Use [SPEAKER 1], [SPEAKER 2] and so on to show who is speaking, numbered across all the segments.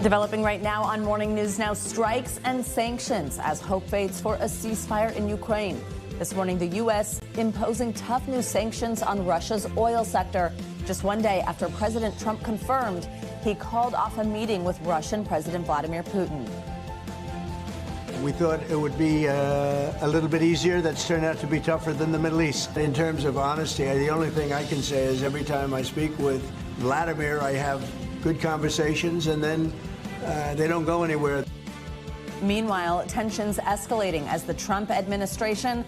[SPEAKER 1] Developing right now on Morning News Now, strikes and sanctions as hope fades for a ceasefire in Ukraine. This morning, the U.S. imposing tough new sanctions on Russia's oil sector, just one day after President Trump confirmed he called off a meeting with Russian President Vladimir Putin.
[SPEAKER 2] We thought it would be a little bit easier. That's turned out to be tougher than the Middle East. In terms of honesty, the only thing I can say is every time I speak with Vladimir, I have good conversations, and then they don't go anywhere.
[SPEAKER 1] Meanwhile, tensions escalating as the Trump administration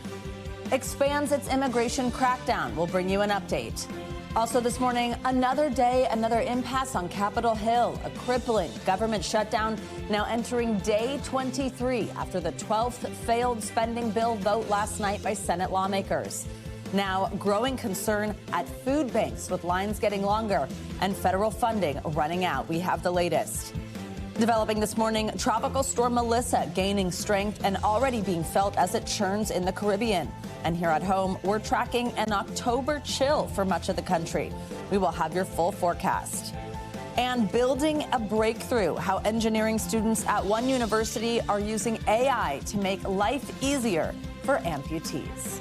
[SPEAKER 1] expands its immigration crackdown. We'll bring you an update. Also this morning, another day, another impasse on Capitol Hill. A crippling government shutdown now entering day 23 after the 12th failed spending bill vote last night by Senate lawmakers. Now, growing concern at food banks with lines getting longer and federal funding running out. We have the latest. Developing this morning, Tropical Storm Melissa gaining strength and already being felt as it churns in the Caribbean. And here at home, we're tracking an October chill for much of the country. We will have your full forecast. And building a breakthrough, how engineering students at one university are using AI to make life easier for amputees.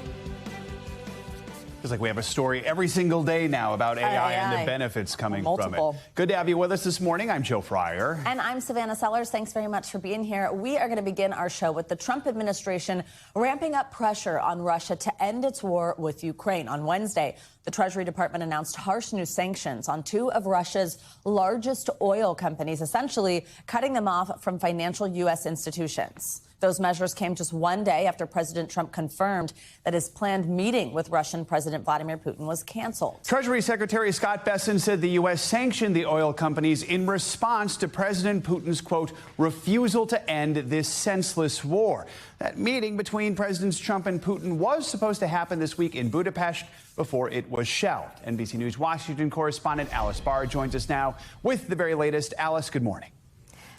[SPEAKER 3] Feels like we have a story every single day now about AI and the benefits coming from it. Good to have you with us this morning. I'm Joe Fryer.
[SPEAKER 1] And I'm Savannah Sellers. Thanks very much for being here. We are going to begin our show with the Trump administration ramping up pressure on Russia to end its war with Ukraine. On Wednesday, the Treasury Department announced harsh new sanctions on two of Russia's largest oil companies, essentially cutting them off from financial U.S. institutions. Those measures came just one day after President Trump confirmed that his planned meeting with Russian President Vladimir Putin was canceled.
[SPEAKER 3] Treasury Secretary Scott Bessent said the U.S. sanctioned the oil companies in response to President Putin's, quote, refusal to end this senseless war. That meeting between Presidents Trump and Putin was supposed to happen this week in Budapest before it was shelved. NBC News Washington correspondent Alice Barr joins us now with the very latest. Alice, good morning.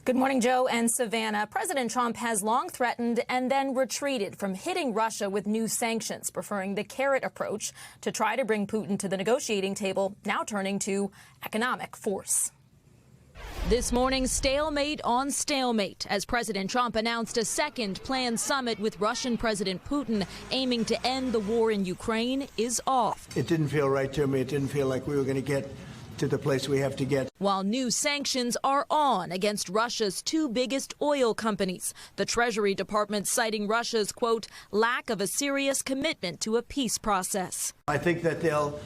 [SPEAKER 4] Good morning, Joe and Savannah. President Trump has long threatened and then retreated from hitting Russia with new sanctions, preferring the carrot approach to try to bring Putin to the negotiating table, now turning to economic force. This morning, stalemate on stalemate, as President Trump announced a second planned summit with Russian President Putin aiming to end the war in Ukraine is off.
[SPEAKER 2] It didn't feel right to me. It didn't feel like we were going to get to the place we have to get.
[SPEAKER 4] While new sanctions are on against Russia's two biggest oil companies, the Treasury Department citing Russia's, quote, lack of a serious commitment to a peace process.
[SPEAKER 2] I think that they'll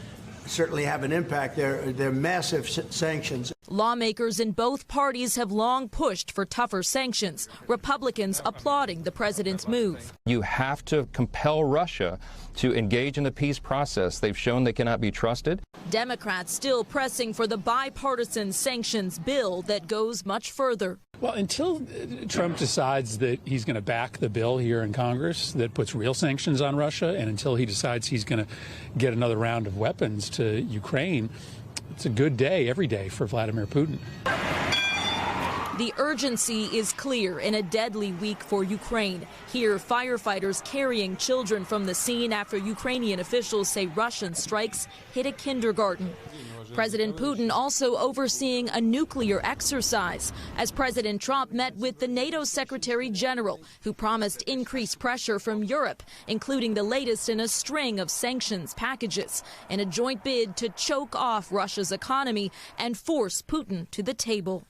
[SPEAKER 2] certainly have an impact. They're massive sanctions.
[SPEAKER 4] Lawmakers in both parties have long pushed for tougher sanctions, Republicans applauding the president's move.
[SPEAKER 5] You have to compel Russia to engage in the peace process. They've shown they cannot be trusted.
[SPEAKER 4] Democrats still pressing for the bipartisan sanctions bill that goes much further.
[SPEAKER 6] Well, until Trump decides that he's going to back the bill here in Congress that puts real sanctions on Russia, and until he decides he's going to get another round of weapons to Ukraine, it's a good day every day for Vladimir Putin.
[SPEAKER 4] The urgency is clear in a deadly week for Ukraine. Here, firefighters carrying children from the scene after Ukrainian officials say Russian strikes hit a kindergarten. President Putin also overseeing a nuclear exercise as President Trump met with the NATO Secretary General, who promised increased pressure from Europe, including the latest in a string of sanctions packages, in a joint bid to choke off Russia's economy and force Putin to the table.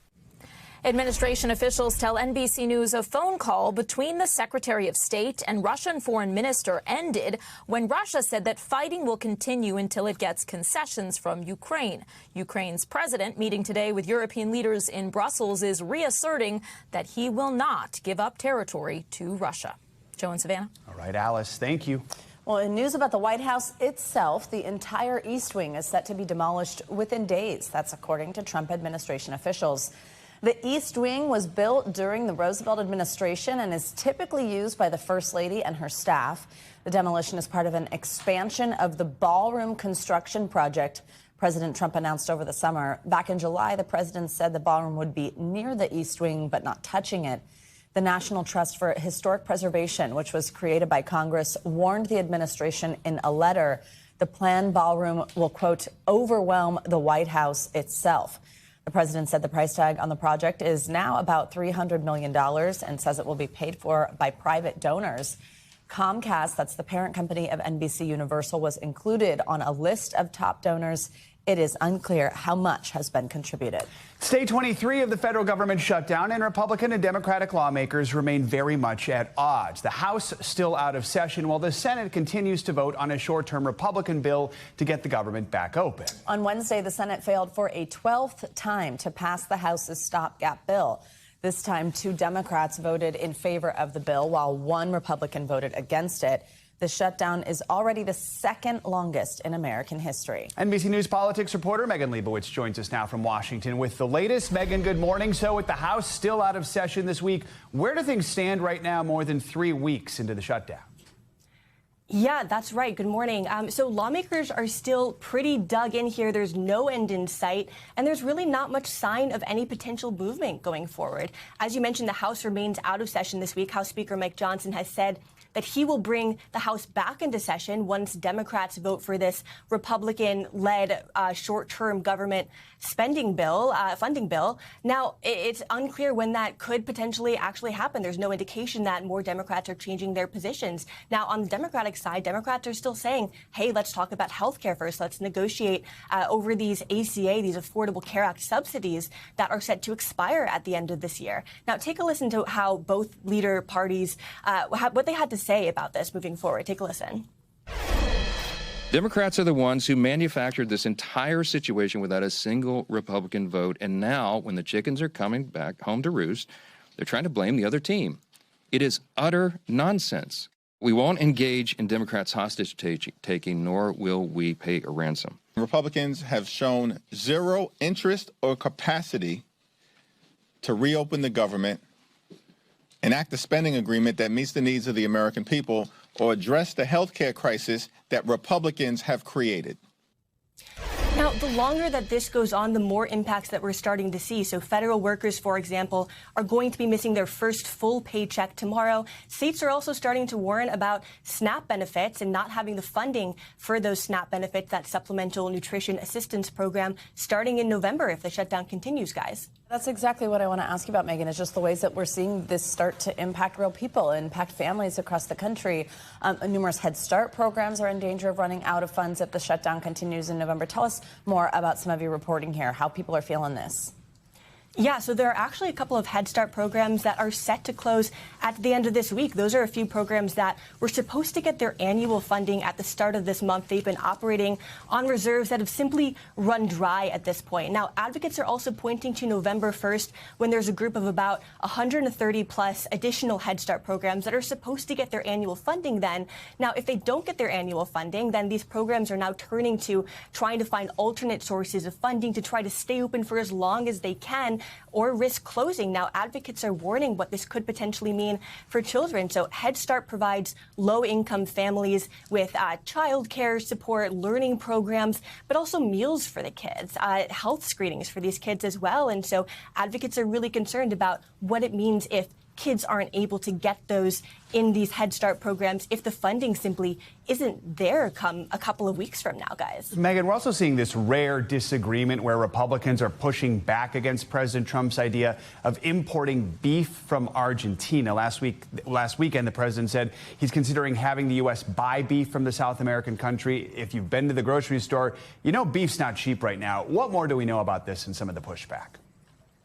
[SPEAKER 4] Administration officials tell NBC News a phone call between the Secretary of State and Russian Foreign Minister ended when Russia said that fighting will continue until it gets concessions from Ukraine. Ukraine's president, meeting today with European leaders in Brussels, is reasserting that he will not give up territory to Russia. Joe and Savannah.
[SPEAKER 3] All right, Alice, thank you.
[SPEAKER 1] Well, in news about the White House itself, the entire East Wing is set to be demolished within days. That's according to Trump administration officials. The East Wing was built during the Roosevelt administration and is typically used by the First Lady and her staff. The demolition is part of an expansion of the ballroom construction project President Trump announced over the summer. Back in July, the president said the ballroom would be near the East Wing but not touching it. The National Trust for Historic Preservation, which was created by Congress, warned the administration in a letter the planned ballroom will, quote, overwhelm the White House itself. The president said the price tag on the project is now about $300 million and says it will be paid for by private donors. Comcast, that's the parent company of NBC Universal, was included on a list of top donors. It is unclear how much has been contributed.
[SPEAKER 3] Day 23 of the federal government shutdown, and Republican and Democratic lawmakers remain very much at odds. The House still out of session, while the Senate continues to vote on a short-term Republican bill to get the government back open.
[SPEAKER 1] On Wednesday, the Senate failed for a 12th time to pass the House's stopgap bill. This time, 2 Democrats voted in favor of the bill, while 1 Republican voted against it. The shutdown is already the second longest in American history.
[SPEAKER 3] NBC News politics reporter Megan Leibowitz joins us now from Washington with the latest. Megan, good morning. So with the House still out of session this week, where do things stand right now more than 3 weeks into the shutdown?
[SPEAKER 7] Yeah, that's right. Good morning. So lawmakers are still pretty dug in here. There's no end in sight, and there's really not much sign of any potential movement going forward. As you mentioned, the House remains out of session this week. House Speaker Mike Johnson has said that he will bring the House back into session once Democrats vote for this Republican-led short-term government spending bill, funding bill. Now, it's unclear when that could potentially actually happen. There's no indication that more Democrats are changing their positions. Now, on the Democratic side, Democrats are still saying, hey, let's talk about health care first. Let's negotiate over these ACA, these Affordable Care Act subsidies that are set to expire at the end of this year. Now, take a listen to how both leader parties, what they had to say about this moving forward. Take a listen.
[SPEAKER 5] Democrats are the ones who manufactured this entire situation without a single Republican vote. And now, when the chickens are coming back home to roost, they're trying to blame the other team. It is utter nonsense. We won't engage in Democrats' hostage taking, nor will we pay a ransom.
[SPEAKER 8] Republicans have shown zero interest or capacity to reopen the government, enact a spending agreement that meets the needs of the American people, or address the health care crisis that Republicans have created.
[SPEAKER 7] Now, the longer that this goes on, the more impacts that we're starting to see. So federal workers, for example, are going to be missing their first full paycheck tomorrow. States are also starting to warn about SNAP benefits and not having the funding for those SNAP benefits, that Supplemental Nutrition Assistance Program, starting in November if the shutdown continues, guys.
[SPEAKER 1] That's exactly what I want to ask you about, Megan, is just the ways that we're seeing this start to impact real people, impact families across the country. Numerous Head Start programs are in danger of running out of funds if the shutdown continues in November. Tell us more about some of your reporting here, how people are feeling this.
[SPEAKER 7] Yeah, so there are actually a couple of Head Start programs that are set to close at the end of this week. Those are a few programs that were supposed to get their annual funding at the start of this month. They've been operating on reserves that have simply run dry at this point. Now, advocates are also pointing to November 1st when there's a group of about 130 plus additional Head Start programs that are supposed to get their annual funding then. Now, if they don't get their annual funding, then these programs are now turning to trying to find alternate sources of funding to try to stay open for as long as they can, or risk closing. Now, advocates are warning what this could potentially mean for children. So Head Start provides low-income families with child care support, learning programs, but also meals for the kids, health screenings for these kids as well. And so advocates are really concerned about what it means if kids aren't able to get those in these Head Start programs if the funding simply isn't there come a couple of weeks from now, guys.
[SPEAKER 3] Megan, we're also seeing this rare disagreement where Republicans are pushing back against President Trump's idea of importing beef from Argentina. Last weekend, the president said he's considering having the U.S. buy beef from the South American country. If you've been to the grocery store, you know beef's not cheap right now. What more do we know about this and some of the pushback?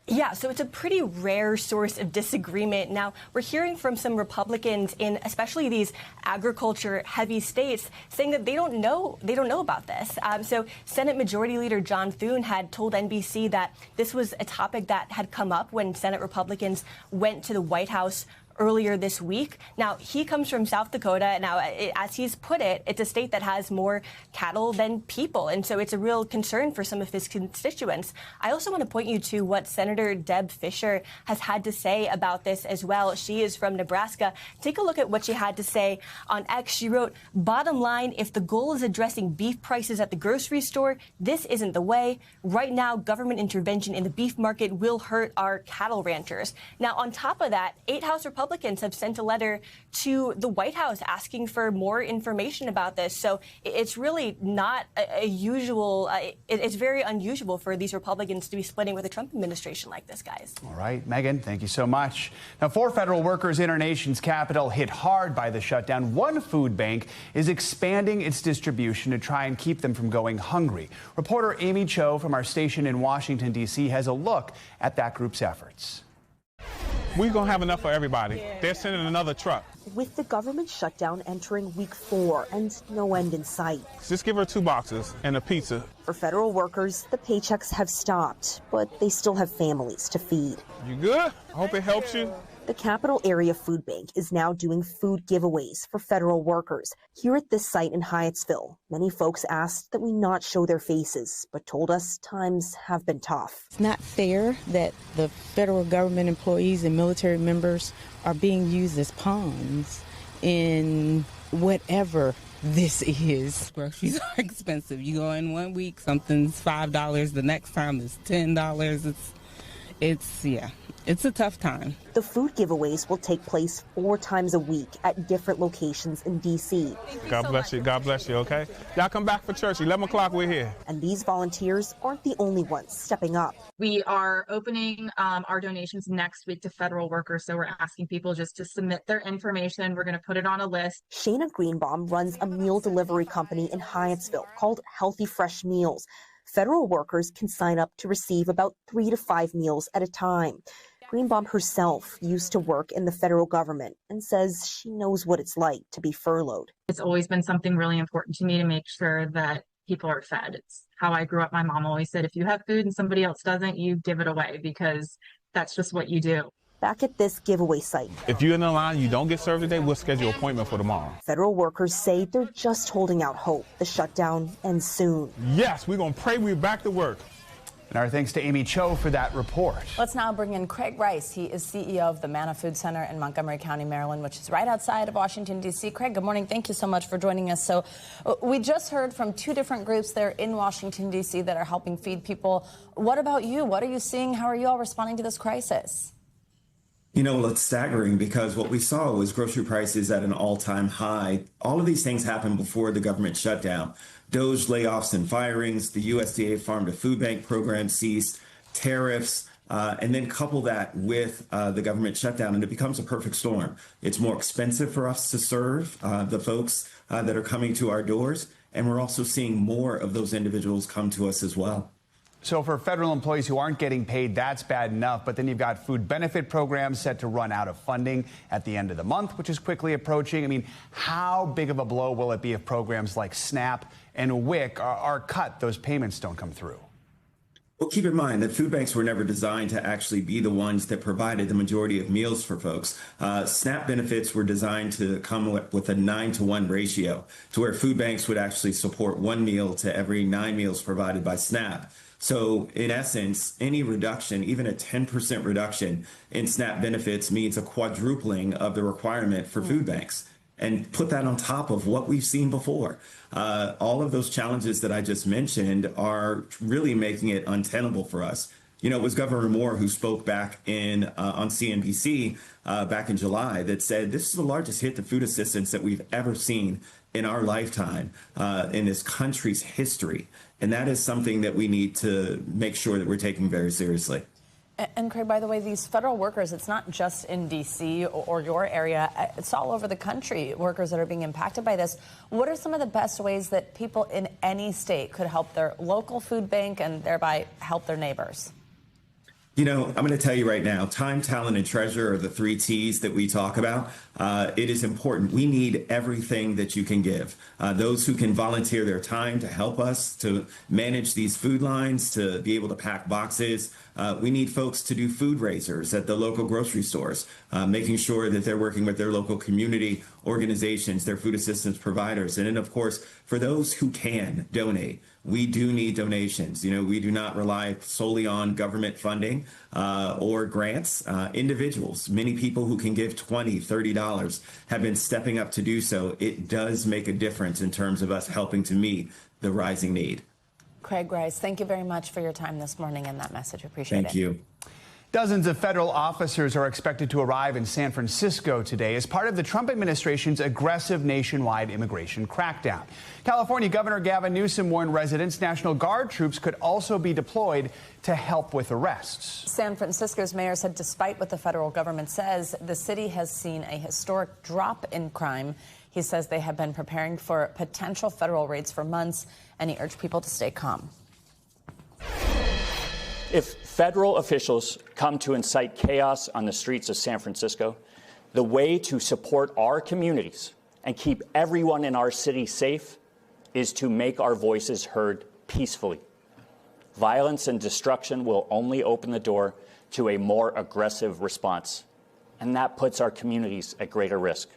[SPEAKER 7] Yeah, so it's a pretty rare source of disagreement. Now, we're hearing from some Republicans in especially these agriculture-heavy states saying that they don't know about this. So Senate Majority Leader John Thune had told NBC that this was a topic that had come up when Senate Republicans went to the White House earlier this week. Now, he comes from South Dakota. Now, as he's put it, it's a state that has more cattle than people. And so it's a real concern for some of his constituents. I also want to point you to what Senator Deb Fischer has had to say about this as well. She is from Nebraska. Take a look at what she had to say on X. She wrote, "Bottom line, if the goal is addressing beef prices at the grocery store, this isn't the way. Right now, government intervention in the beef market will hurt our cattle ranchers." Now, on top of that, 8 House Republicans Republicans have sent a letter to the White House asking for more information about this. So it's really not a usual, it's very unusual for these Republicans to be splitting with the Trump administration like this, guys.
[SPEAKER 3] All right, Megan, thank you so much. Now, 4 federal workers in our nation's capital hit hard by the shutdown. One food bank is expanding its distribution to try and keep them from going hungry. Reporter Amy Cho from our station in Washington, D.C. has a look at that group's efforts.
[SPEAKER 9] We're going to have enough for everybody. They're sending another truck.
[SPEAKER 10] With the government shutdown entering week 4 and no end in sight.
[SPEAKER 9] Just give her 2 boxes and a pizza.
[SPEAKER 10] For federal workers, the paychecks have stopped, but they still have families to feed.
[SPEAKER 9] You good? I hope it helps you.
[SPEAKER 10] The Capital Area Food Bank is now doing food giveaways for federal workers. Here at this site in Hyattsville, many folks asked that we not show their faces, but told us times have been tough.
[SPEAKER 11] It's not fair that the federal government employees and military members are being used as pawns in whatever this is.
[SPEAKER 12] Groceries are expensive. You go in 1 week, something's $5, the next time it's $10. It's a tough time.
[SPEAKER 10] The food giveaways will take place 4 times a week at different locations in D.C.
[SPEAKER 9] God bless you. God bless you, okay? Y'all come back for church. 11 o'clock, we're here.
[SPEAKER 10] And these volunteers aren't the only ones stepping up.
[SPEAKER 13] We are opening our donations next week to federal workers, so we're asking people just to submit their information. We're going to put it on a list.
[SPEAKER 10] Shayna Greenbaum runs a meal delivery company in Hyattsville called Healthy Fresh Meals. Federal workers can sign up to receive about 3 to 5 meals at a time. Greenbaum herself used to work in the federal government and says she knows what it's like to be furloughed.
[SPEAKER 13] It's always been something really important to me to make sure that people are fed. It's how I grew up. My mom always said, if you have food and somebody else doesn't, you give it away, because that's just what you do.
[SPEAKER 10] Back at this giveaway site.
[SPEAKER 9] If you're in the line, you don't get served today, we'll schedule an appointment for tomorrow.
[SPEAKER 10] Federal workers say they're just holding out hope the shutdown ends soon.
[SPEAKER 9] Yes, we're going to pray we're back to work.
[SPEAKER 3] And our thanks to Amy Cho for that report.
[SPEAKER 1] Let's now bring in Craig Rice. He is CEO of the Manna Food Center in Montgomery County, Maryland, which is right outside of Washington, D.C. Craig, good morning. Thank you so much for joining us. So we just heard from 2 different groups there in Washington, D.C. that are helping feed people. What about you? What are you seeing? How are you all responding to this crisis?
[SPEAKER 14] You know, well, it's staggering because what we saw was grocery prices at an all-time high. All of these things happened before the government shutdown. Doge layoffs and firings, the USDA Farm to Food Bank program ceased, tariffs, and then couple that with the government shutdown, and it becomes a perfect storm. It's more expensive for us to serve the folks that are coming to our doors, and we're also seeing more of those individuals come to us as well.
[SPEAKER 3] So for federal employees who aren't getting paid, that's bad enough. But then you've got food benefit programs set to run out of funding at the end of the month, which is quickly approaching. I mean, how big of a blow will it be if programs like SNAP and WIC are cut, those payments don't come through?
[SPEAKER 14] Well, keep in mind that food banks were never designed to actually be the ones that provided the majority of meals for folks. SNAP benefits were designed to come with a 9-to-1 ratio, to where food banks would actually support 1 meal to every 9 meals provided by SNAP. So in essence, any reduction, even a 10% reduction in SNAP benefits, means a quadrupling of the requirement for food banks. And put that on top of what we've seen before. All of those challenges that I just mentioned are really making it untenable for us. You know, it was Governor Moore who spoke back on CNBC back in July that said this is the largest hit to food assistance that we've ever seen in our lifetime in this country's history. And that is something that we need to make sure that we're taking very seriously.
[SPEAKER 1] And Craig, by the way, these federal workers, it's not just in D.C. or your area. It's all over the country, workers that are being impacted by this. What are some of the best ways that people in any state could help their local food bank and thereby help their neighbors?
[SPEAKER 14] You know, I'm going to tell you right now, time, talent, and treasure are the 3 T's that we talk about. It is important. We need everything that you can give. Those who can volunteer their time to help us to manage these food lines, to be able to pack boxes. We need folks to do food raisers at the local grocery stores, making sure that they're working with their local community organizations, their food assistance providers. And then, of course, for those who can donate, we do need donations. You know, we do not rely solely on government funding or grants. Individuals, many people who can give $20, $30 have been stepping up to do so. It does make a difference in terms of us helping to meet the rising need.
[SPEAKER 1] Craig Rice, thank you very much for your time this morning and that message. Appreciate it.
[SPEAKER 14] Thank you.
[SPEAKER 3] Dozens of federal officers are expected to arrive in San Francisco today as part of the Trump administration's aggressive nationwide immigration crackdown. California Governor Gavin Newsom warned residents National Guard troops could also be deployed to help with arrests.
[SPEAKER 1] San Francisco's mayor said despite what the federal government says, the city has seen a historic drop in crime. He says they have been preparing for potential federal raids for months, and he urged people to stay calm.
[SPEAKER 15] If federal officials come to incite chaos on the streets of San Francisco, the way to support our communities and keep everyone in our city safe is to make our voices heard peacefully. Violence and destruction will only open the door to a more aggressive response, and that puts our communities at greater risk.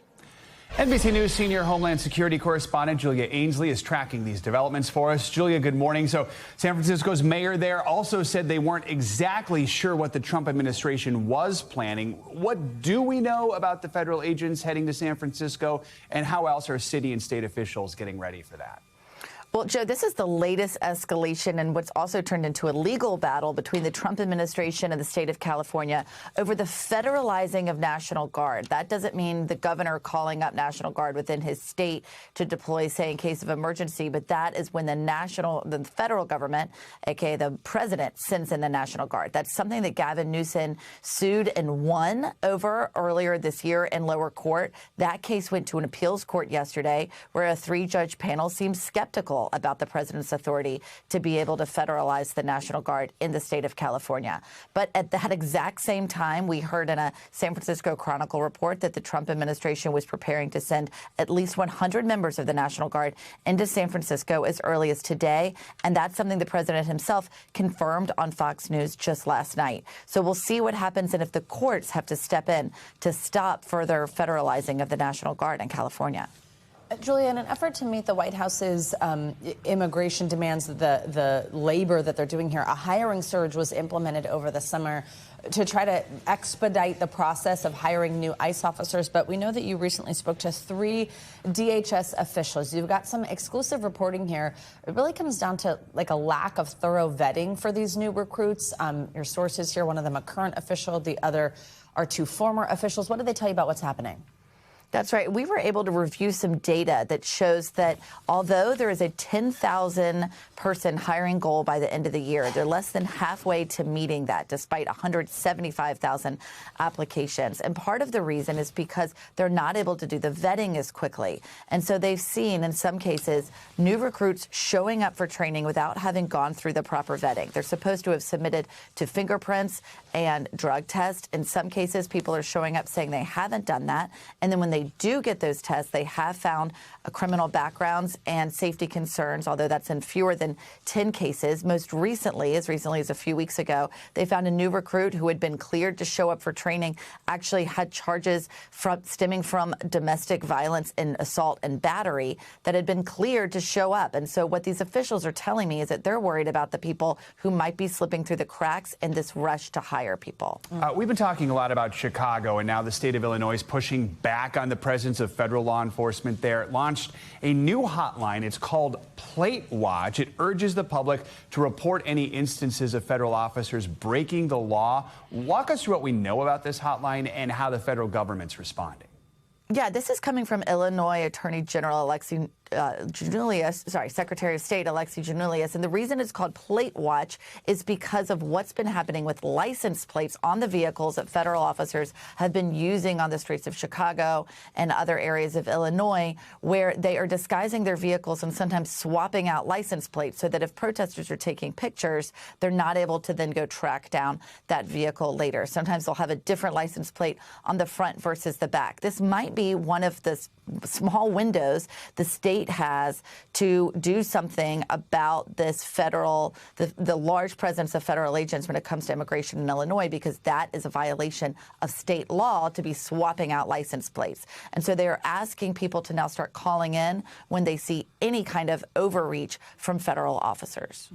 [SPEAKER 3] NBC News senior Homeland Security correspondent Julia Ainsley is tracking these developments for us. Julia, good morning. So San Francisco's mayor there also said they weren't exactly sure what the Trump administration was planning. What do we know about the federal agents heading to San Francisco, and how else are city and state officials getting ready for that?
[SPEAKER 1] Well, Joe, this is the latest escalation in what's also turned into a legal battle between the Trump administration and the state of California over the federalizing of National Guard. That doesn't mean the governor calling up National Guard within his state to deploy, say, in case of emergency, but that is when the federal government, aka the president, sends in the National Guard. That's something that Gavin Newsom sued and won over earlier this year in lower court. That case went to an appeals court yesterday, where a 3-judge panel seems skeptical about the president's authority to be able to federalize the National Guard in the state of California. But at that exact same time, we heard in a San Francisco Chronicle report that the Trump administration was preparing to send at least 100 members of the National Guard into San Francisco as early as today. And that's something the president himself confirmed on Fox News just last night. So we'll see what happens and if the courts have to step in to stop further federalizing of the National Guard in California. Julia, in an effort to meet the White House's immigration demands, the labor that they're doing here, a hiring surge was implemented over the summer to try to expedite the process of hiring new ICE officers. But we know that you recently spoke to 3 DHS officials. You've got some exclusive reporting here. It really comes down to like a lack of thorough vetting for these new recruits. Your sources here, one of them a current official, the other are 2 former officials. What did they tell you about what's happening? That's right. We were able to review some data that shows that although there is a 10,000 person hiring goal by the end of the year, they're less than halfway to meeting that, despite 175,000 applications. And part of the reason is because they're not able to do the vetting as quickly. And so they've seen, in some cases, new recruits showing up for training without having gone through the proper vetting. They're supposed to have submitted to fingerprints and drug tests. In some cases, people are showing up saying they haven't done that. And then when they do get those tests, they have found criminal backgrounds and safety concerns, although that's in fewer than 10 cases. Most recently as a few weeks ago, they found a new recruit who had been cleared to show up for training, actually had charges stemming from domestic violence and assault and battery that had been cleared to show up. And so what these officials are telling me is that they're worried about the people who might be slipping through the cracks in this rush to hire people.
[SPEAKER 3] We've been talking a lot about Chicago, and now the state of Illinois is pushing back on the presence of federal law enforcement there. It launched a new hotline. It's called Plate Watch. It urges the public to report any instances of federal officers breaking the law. Walk us through what we know about this hotline and how the federal government's responding.
[SPEAKER 1] Yeah, this is coming from Illinois Attorney General Secretary of State Alexi Giannoulias. And the reason it's called Plate Watch is because of what's been happening with license plates on the vehicles that federal officers have been using on the streets of Chicago and other areas of Illinois, where they are disguising their vehicles and sometimes swapping out license plates so that if protesters are taking pictures, they're not able to then go track down that vehicle later. Sometimes they'll have a different license plate on the front versus the back. This might be one of the small windows the state has to do something about this the large presence of federal agents when it comes to immigration in Illinois, because that is a violation of state law to be swapping out license plates. And so they are asking people to now start calling in when they see any kind of overreach from federal officers.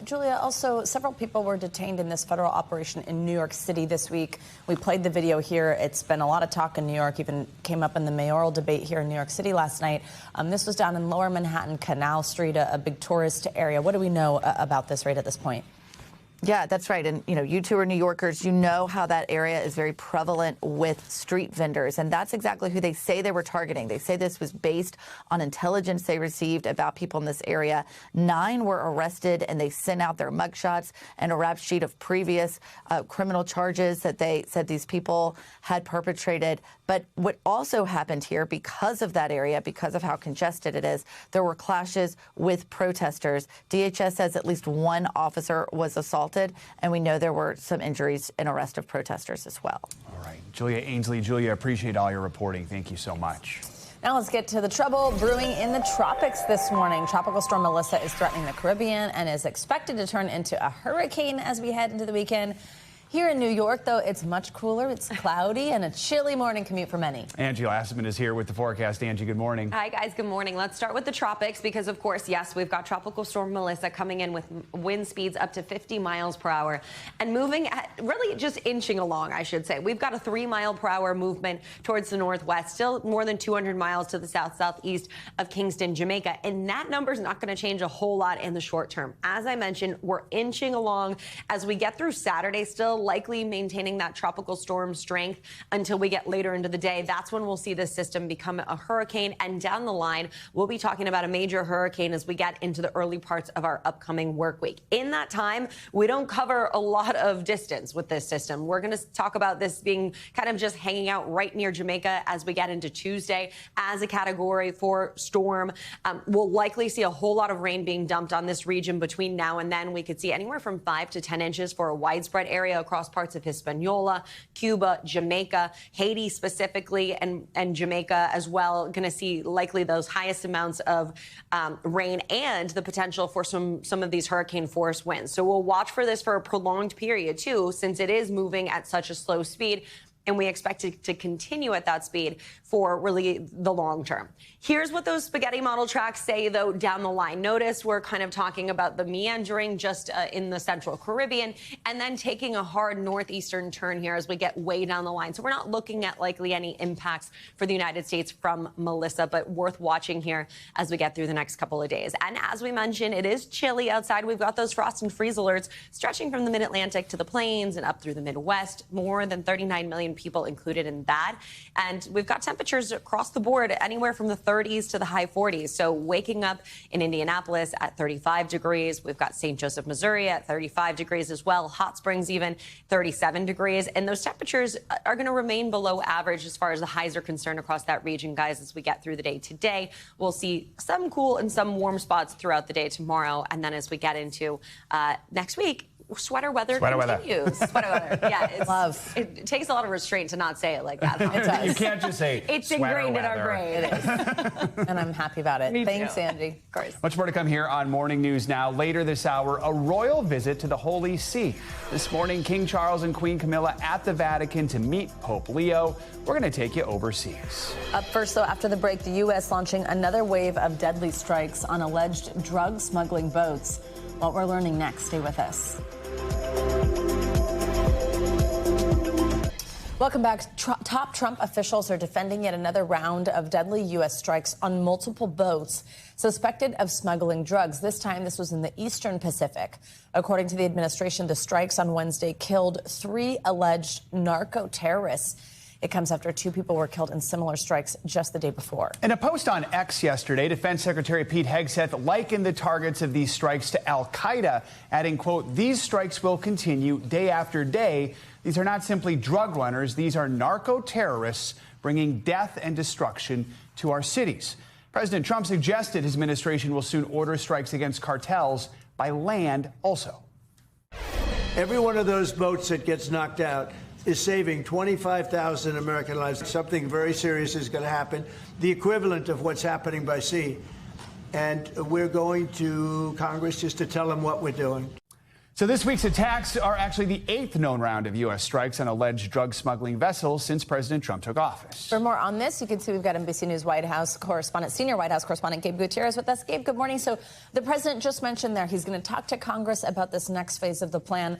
[SPEAKER 1] Julia, also, several people were detained in this federal operation in New York City this week. We played the video here. It's been a lot of talk in New York, even came up in the mayoral debate here in New York City last night. This was down in Lower Manhattan, Canal Street, a big tourist area. What do we know about this right at this point? Yeah, that's right. And, you know, you two are New Yorkers. You know how that area is very prevalent with street vendors. And that's exactly who they say they were targeting. They say this was based on intelligence they received about people in this area. 9 were arrested, and they sent out their mugshots and a rap sheet of previous criminal charges that they said these people had perpetrated. But what also happened here, because of that area, because of how congested it is, there were clashes with protesters. DHS says at least 1 officer was assaulted, and we know there were some injuries and arrest of protesters as well.
[SPEAKER 3] All right. Julia Ainsley. Julia, appreciate all your reporting. Thank you so much.
[SPEAKER 1] Now let's get to the trouble brewing in the tropics this morning. Tropical storm Melissa is threatening the Caribbean and is expected to turn into a hurricane as we head into the weekend. Here in New York, though, it's much cooler. It's cloudy and a chilly morning commute for many.
[SPEAKER 3] Angie Lasseman is here with the forecast. Angie, good morning.
[SPEAKER 16] Hi, guys. Good morning. Let's start with the tropics because, of course, yes, we've got Tropical Storm Melissa coming in with wind speeds up to 50 miles per hour and moving at really just inching along, I should say. We've got a 3-mile-per-hour movement towards the northwest, still more than 200 miles to the south-southeast of Kingston, Jamaica. And that number is not going to change a whole lot in the short term. As I mentioned, we're inching along as we get through Saturday, still likely maintaining that tropical storm strength until we get later into the day. That's when we'll see this system become a hurricane. And down the line, we'll be talking about a major hurricane as we get into the early parts of our upcoming work week. In that time, we don't cover a lot of distance with this system. We're going to talk about this being kind of just hanging out right near Jamaica as we get into Tuesday as a category 4 storm. We'll likely see a whole lot of rain being dumped on this region between now and then. We could see anywhere from 5 to 10 inches for a widespread area across parts of Hispaniola, Cuba, Jamaica, Haiti specifically, and Jamaica as well. Going to see likely those highest amounts of rain and the potential for some of these hurricane force winds. So we'll watch for this for a prolonged period too, since it is moving at such a slow speed. And we expect it to continue at that speed for really the long term. Here's what those spaghetti model tracks say, though, down the line. Notice we're kind of talking about the meandering just in the central Caribbean and then taking a hard northeastern turn here as we get way down the line. So we're not looking at likely any impacts for the United States from Melissa, but worth watching here as we get through the next couple of days. And as we mentioned, it is chilly outside. We've got those frost and freeze alerts stretching from the mid-Atlantic to the plains and up through the Midwest. More than 39 million people included in that. And we've got temperatures across the board anywhere from the 30s to the high 40s. So waking up in Indianapolis at 35 degrees. We've got St. Joseph, Missouri at 35 degrees as well. Hot Springs even 37 degrees. And those temperatures are going to remain below average as far as the highs are concerned across that region, guys, as we get through the day today. We'll see some cool and some warm spots throughout the day tomorrow. And then as we get into next week, sweater weather continues. Sweater weather. Yeah, it takes a lot of restraint to not say it like that.
[SPEAKER 3] It does. You can't just say
[SPEAKER 16] it's ingrained in our brain.
[SPEAKER 1] It is. And I'm happy about it. Thanks, Andy. Of course.
[SPEAKER 3] Much more to come here on Morning News Now. Later this hour, a royal visit to the Holy See. This morning, King Charles and Queen Camilla at the Vatican to meet Pope Leo. We're going to take you overseas.
[SPEAKER 1] Up first, though, after the break, the U.S. launching another wave of deadly strikes on alleged drug smuggling boats. What we're learning next, stay with us. Welcome back. Top Trump officials are defending yet another round of deadly U.S. strikes on multiple boats suspected of smuggling drugs. This time, this was in the Eastern Pacific. According to the administration, the strikes on Wednesday killed 3 alleged narco-terrorists. It comes after 2 people were killed in similar strikes just the day before.
[SPEAKER 3] In a post on X yesterday, Defense Secretary Pete Hegseth likened the targets of these strikes to al-Qaeda, adding, quote, "These strikes will continue day after day. These are not simply drug runners. These are narco-terrorists bringing death and destruction to our cities." President Trump suggested his administration will soon order strikes against cartels by land also.
[SPEAKER 2] Every one of those boats that gets knocked out is saving 25,000 American lives. Something very serious is going to happen, the equivalent of what's happening by sea. And we're going to Congress just to tell them what we're doing.
[SPEAKER 3] So this week's attacks are actually the 8th known round of U.S. strikes on alleged drug smuggling vessels since President Trump took office.
[SPEAKER 1] For more on this, you can see we've got NBC News White House correspondent, senior White House correspondent Gabe Gutierrez with us. Gabe, good morning. So the president just mentioned there he's going to talk to Congress about this next phase of the plan.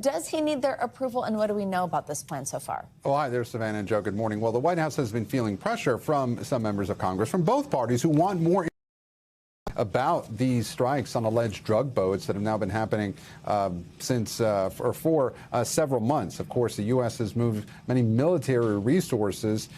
[SPEAKER 1] Does he need their approval, and what do we know about this plan so far?
[SPEAKER 17] Oh, hi there, Savannah and Joe. Good morning. Well, the White House has been feeling pressure from some members of Congress from both parties who want more about these strikes on alleged drug boats that have now been happening for several months. Of course, the U.S. has moved many military resources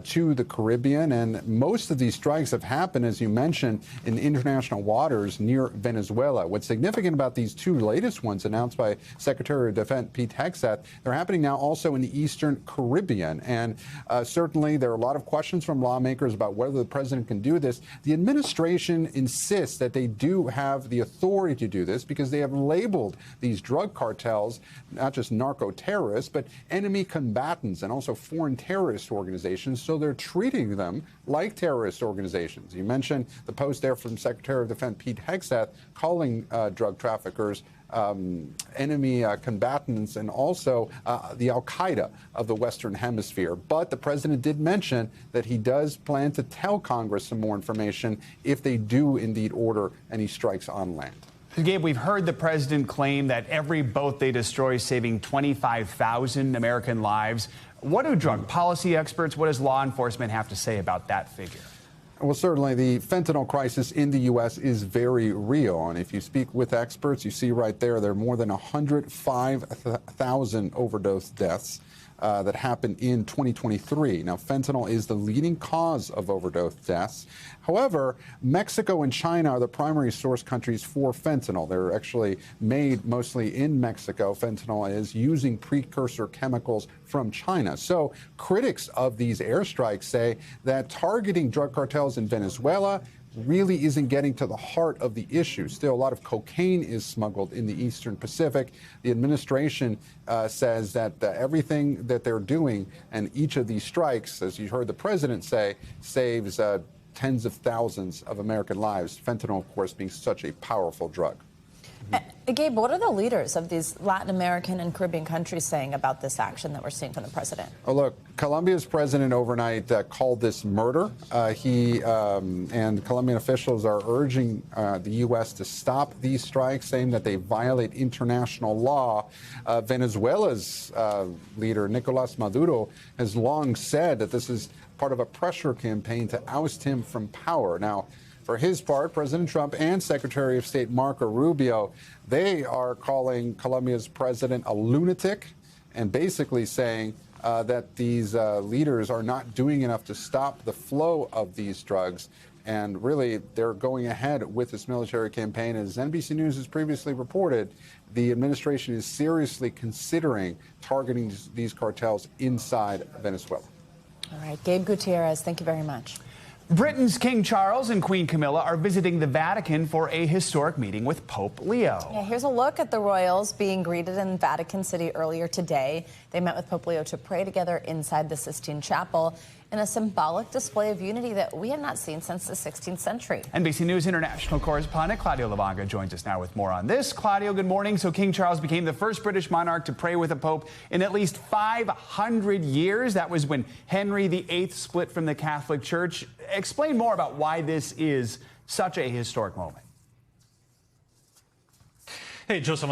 [SPEAKER 17] to the Caribbean, and most of these strikes have happened, as you mentioned, in international waters near Venezuela. What's significant about these two latest ones announced by Secretary of Defense Pete Hegseth, they're happening now also in the Eastern Caribbean. And certainly there are a lot of questions from lawmakers about whether the president can do this. The administration insists that they do have the authority to do this because they have labeled these drug cartels not just narco-terrorists, but enemy combatants and also foreign terrorist organizations. So they're treating them like terrorist organizations. You mentioned the post there from Secretary of Defense Pete Hegseth calling drug traffickers enemy combatants and also the Al-Qaeda of the Western Hemisphere. But the president did mention that he does plan to tell Congress some more information if they do indeed order any strikes on land.
[SPEAKER 3] Gabe, we've heard the president claim that every boat they destroy is saving 25,000 American lives. What do drug policy experts, what does law enforcement have to say about that figure?
[SPEAKER 17] Well, certainly the fentanyl crisis in the U.S. is very real. And if you speak with experts, you see right there are more than 105,000 overdose deaths that happened in 2023. Now, fentanyl is the leading cause of overdose deaths. However, Mexico and China are the primary source countries for fentanyl. They're actually made mostly in Mexico. Fentanyl is using precursor chemicals from China. So critics of these airstrikes say that targeting drug cartels in Venezuela really isn't getting to the heart of the issue. Still, a lot of cocaine is smuggled in the Eastern Pacific. The administration says that everything that they're doing and each of these strikes, as you heard the president say, saves tens of thousands of American lives. Fentanyl, of course, being such a powerful drug.
[SPEAKER 1] Gabe, what are the leaders of these Latin American and Caribbean countries saying about this action that we're seeing from the president?
[SPEAKER 17] Oh, look, Colombia's president overnight called this murder. He and Colombian officials are urging the U.S. to stop these strikes, saying that they violate international law. Venezuela's leader, Nicolas Maduro, has long said that this is part of a pressure campaign to oust him from power. Now, for his part, President Trump and Secretary of State Marco Rubio, they are calling Colombia's president a lunatic and basically saying that these leaders are not doing enough to stop the flow of these drugs. And really, they're going ahead with this military campaign. As NBC News has previously reported, the administration is seriously considering targeting these cartels inside Venezuela.
[SPEAKER 1] All right, Gabe Gutierrez, thank you very much.
[SPEAKER 3] Britain's King Charles and Queen Camilla are visiting the Vatican for a historic meeting with Pope Leo.
[SPEAKER 1] Yeah, here's a look at the royals being greeted in Vatican City earlier today. They met with Pope Leo to pray together inside the Sistine Chapel in a symbolic display of unity that we have not seen since the 16th century.
[SPEAKER 3] NBC News international correspondent Claudio Lavanga joins us now with more on this. Claudio, good morning. So King Charles became the first British monarch to pray with a pope in at least 500 years. That was when Henry VIII split from the Catholic Church. Explain more about why this is such a historic moment.
[SPEAKER 18] Hey, Joseph.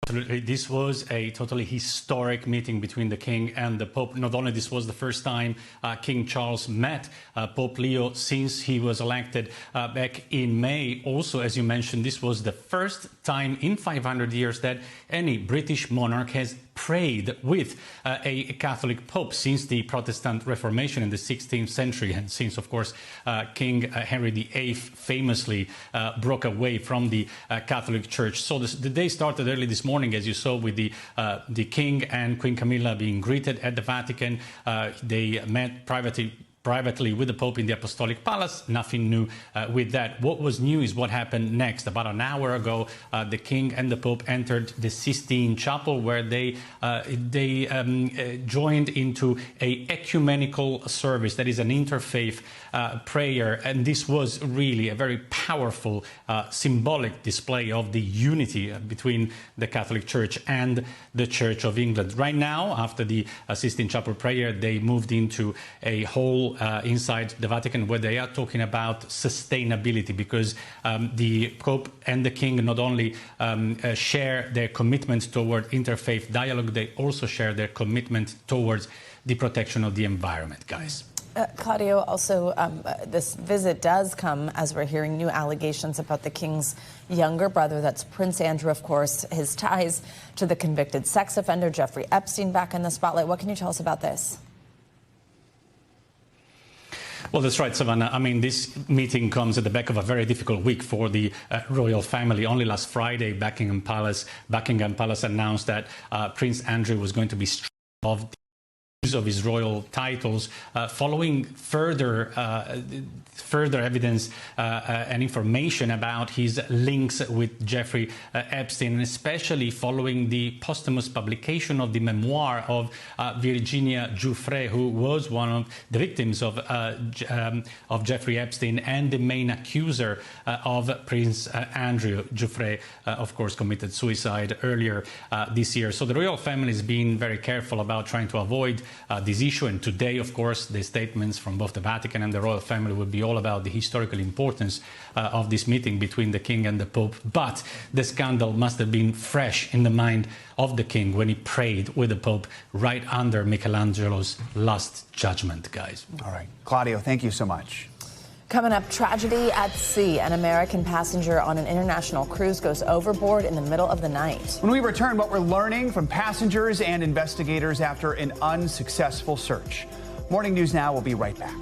[SPEAKER 18] Absolutely. This was a totally historic meeting between the king and the Pope. Not only this was the first time King Charles met Pope Leo since he was elected back in May. Also, as you mentioned, this was the first time in 500 years that any British monarch has prayed with a Catholic Pope since the Protestant Reformation in the 16th century, and since, of course, King Henry VIII famously broke away from the Catholic Church. So the day started early this morning, as you saw, with the King and Queen Camilla being greeted at the Vatican. They met privately with the Pope in the Apostolic Palace. Nothing new with that. What was new is what happened next. About an hour ago, the King and the Pope entered the Sistine Chapel, where they joined into a ecumenical service that is an interfaith prayer. And this was really a very powerful symbolic display of the unity between the Catholic Church and the Church of England. Right now, after the Sistine Chapel prayer, they moved into a whole inside the Vatican, where they are talking about sustainability, because the Pope and the King not only share their commitment toward interfaith dialogue, they also share their commitment towards the protection of the environment, guys.
[SPEAKER 1] Claudio, also, this visit does come as we're hearing new allegations about the king's younger brother. That's Prince Andrew, of course, his ties to the convicted sex offender Jeffrey Epstein back in the spotlight. What can you tell us about this?
[SPEAKER 18] Well, that's right, Savannah. I mean, this meeting comes at the back of a very difficult week for the royal family. Only last Friday, Buckingham Palace announced that Prince Andrew was going to be stripped of the use of his royal titles following further evidence and information about his links with Jeffrey Epstein, and especially following the posthumous publication of the memoir of Virginia Giuffre, who was one of the victims of Jeffrey Epstein and the main accuser of Prince Andrew. Giuffre, of course, committed suicide earlier this year. So the royal family has been very careful about trying to avoid this issue, and today, of course, the statements from both the Vatican and the royal family will be all about the historical importance of this meeting between the king and the Pope. But the scandal must have been fresh in the mind of the king when he prayed with the Pope right under Michelangelo's Last Judgment, guys.
[SPEAKER 3] All right. Claudio, thank you so much.
[SPEAKER 1] Coming up, tragedy at sea. An American passenger on an international cruise goes overboard in the middle of the night.
[SPEAKER 3] When we return, what we're learning from passengers and investigators after an unsuccessful search. Morning News Now will be right back.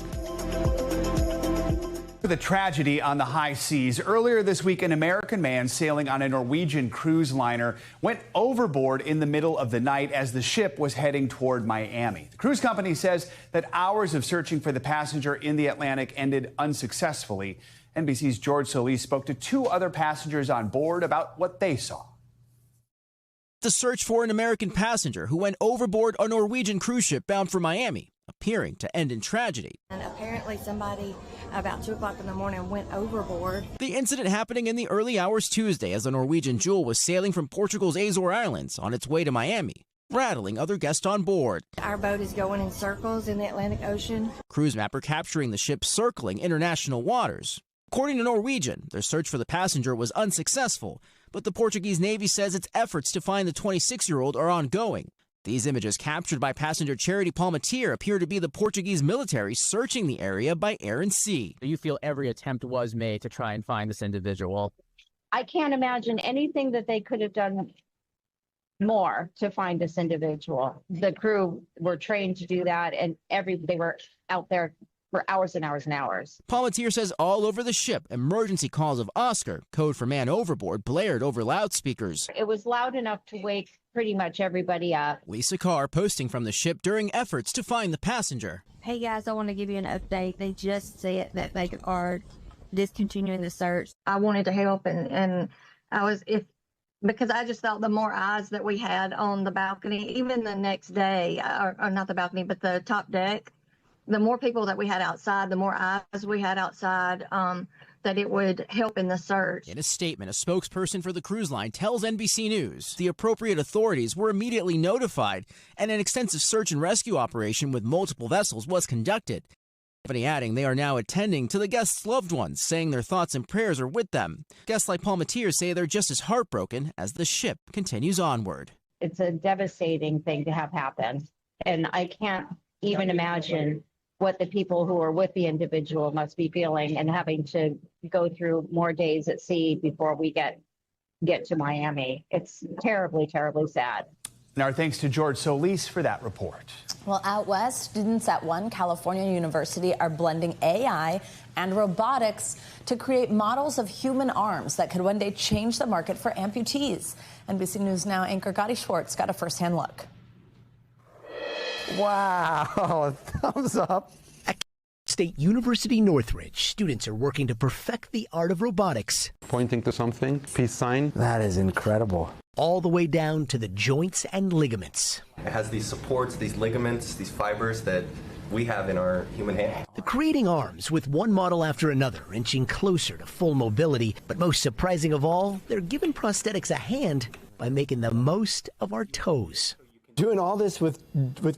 [SPEAKER 3] The tragedy on the high seas. Earlier this week, an American man sailing on a Norwegian cruise liner went overboard in the middle of the night as the ship was heading toward Miami. The cruise company says that hours of searching for the passenger in the Atlantic ended unsuccessfully. NBC's George Solis spoke to two other passengers on board about what they saw.
[SPEAKER 19] The search for an American passenger who went overboard on a Norwegian cruise ship bound for Miami, appearing to end in tragedy.
[SPEAKER 20] And apparently somebody about 2 o'clock in the morning went overboard.
[SPEAKER 19] The incident happening in the early hours Tuesday as the Norwegian Jewel was sailing from Portugal's Azores Islands on its way to Miami, rattling other guests on board.
[SPEAKER 20] Our boat is going in circles in the Atlantic Ocean.
[SPEAKER 19] Cruise mapper capturing the ship circling international waters. According to Norwegian, their search for the passenger was unsuccessful, but the Portuguese Navy says its efforts to find the 26-year-old are ongoing. These images captured by passenger Charity Palmatier appear to be the Portuguese military searching the area by air and sea.
[SPEAKER 21] You feel every attempt was made to try and find this individual?
[SPEAKER 22] I can't imagine anything that they could have done more to find this individual. The crew were trained to do that, and they were out there for hours and hours and hours.
[SPEAKER 19] Palmatier says all over the ship, emergency calls of Oscar, code for man overboard, blared over loudspeakers.
[SPEAKER 22] It was loud enough to wake pretty much everybody up.
[SPEAKER 19] Lisa Carr posting from the ship during efforts to find the passenger.
[SPEAKER 20] Hey guys, I want to give you an update. They just said that they are discontinuing the search. I wanted to help, and I was, because I just thought the more eyes that we had on the balcony, even the next day, or not the balcony, but the top deck, the more people that we had outside, the more eyes we had outside, that it would help in the search.
[SPEAKER 19] In a statement, a spokesperson for the cruise line tells NBC News the appropriate authorities were immediately notified and an extensive search and rescue operation with multiple vessels was conducted. The company adding they are now attending to the guests' loved ones, saying their thoughts and prayers are with them. Guests like Palmatier say they're just as heartbroken as the ship continues onward.
[SPEAKER 22] It's a devastating thing to have happen, and I can't even imagine what the people who are with the individual must be feeling and having to go through more days at sea before we get to Miami. It's terribly, terribly sad.
[SPEAKER 3] And our thanks to George Solis for that report.
[SPEAKER 1] Well, out west, students at one California university are blending AI and robotics to create models of human arms that could one day change the market for amputees. NBC News Now anchor Gotti Schwartz got a first-hand look.
[SPEAKER 23] Wow, thumbs up. At State University Northridge, students are working to perfect the art of robotics.
[SPEAKER 24] Pointing to something, peace sign.
[SPEAKER 23] That is incredible. All the way down to the joints and ligaments.
[SPEAKER 25] It has these supports, these ligaments, these fibers that we have in our human hand.
[SPEAKER 23] They're creating arms with one model after another, inching closer to full mobility. But most surprising of all, they're giving prosthetics a hand by making the most of our toes.
[SPEAKER 26] Doing all this with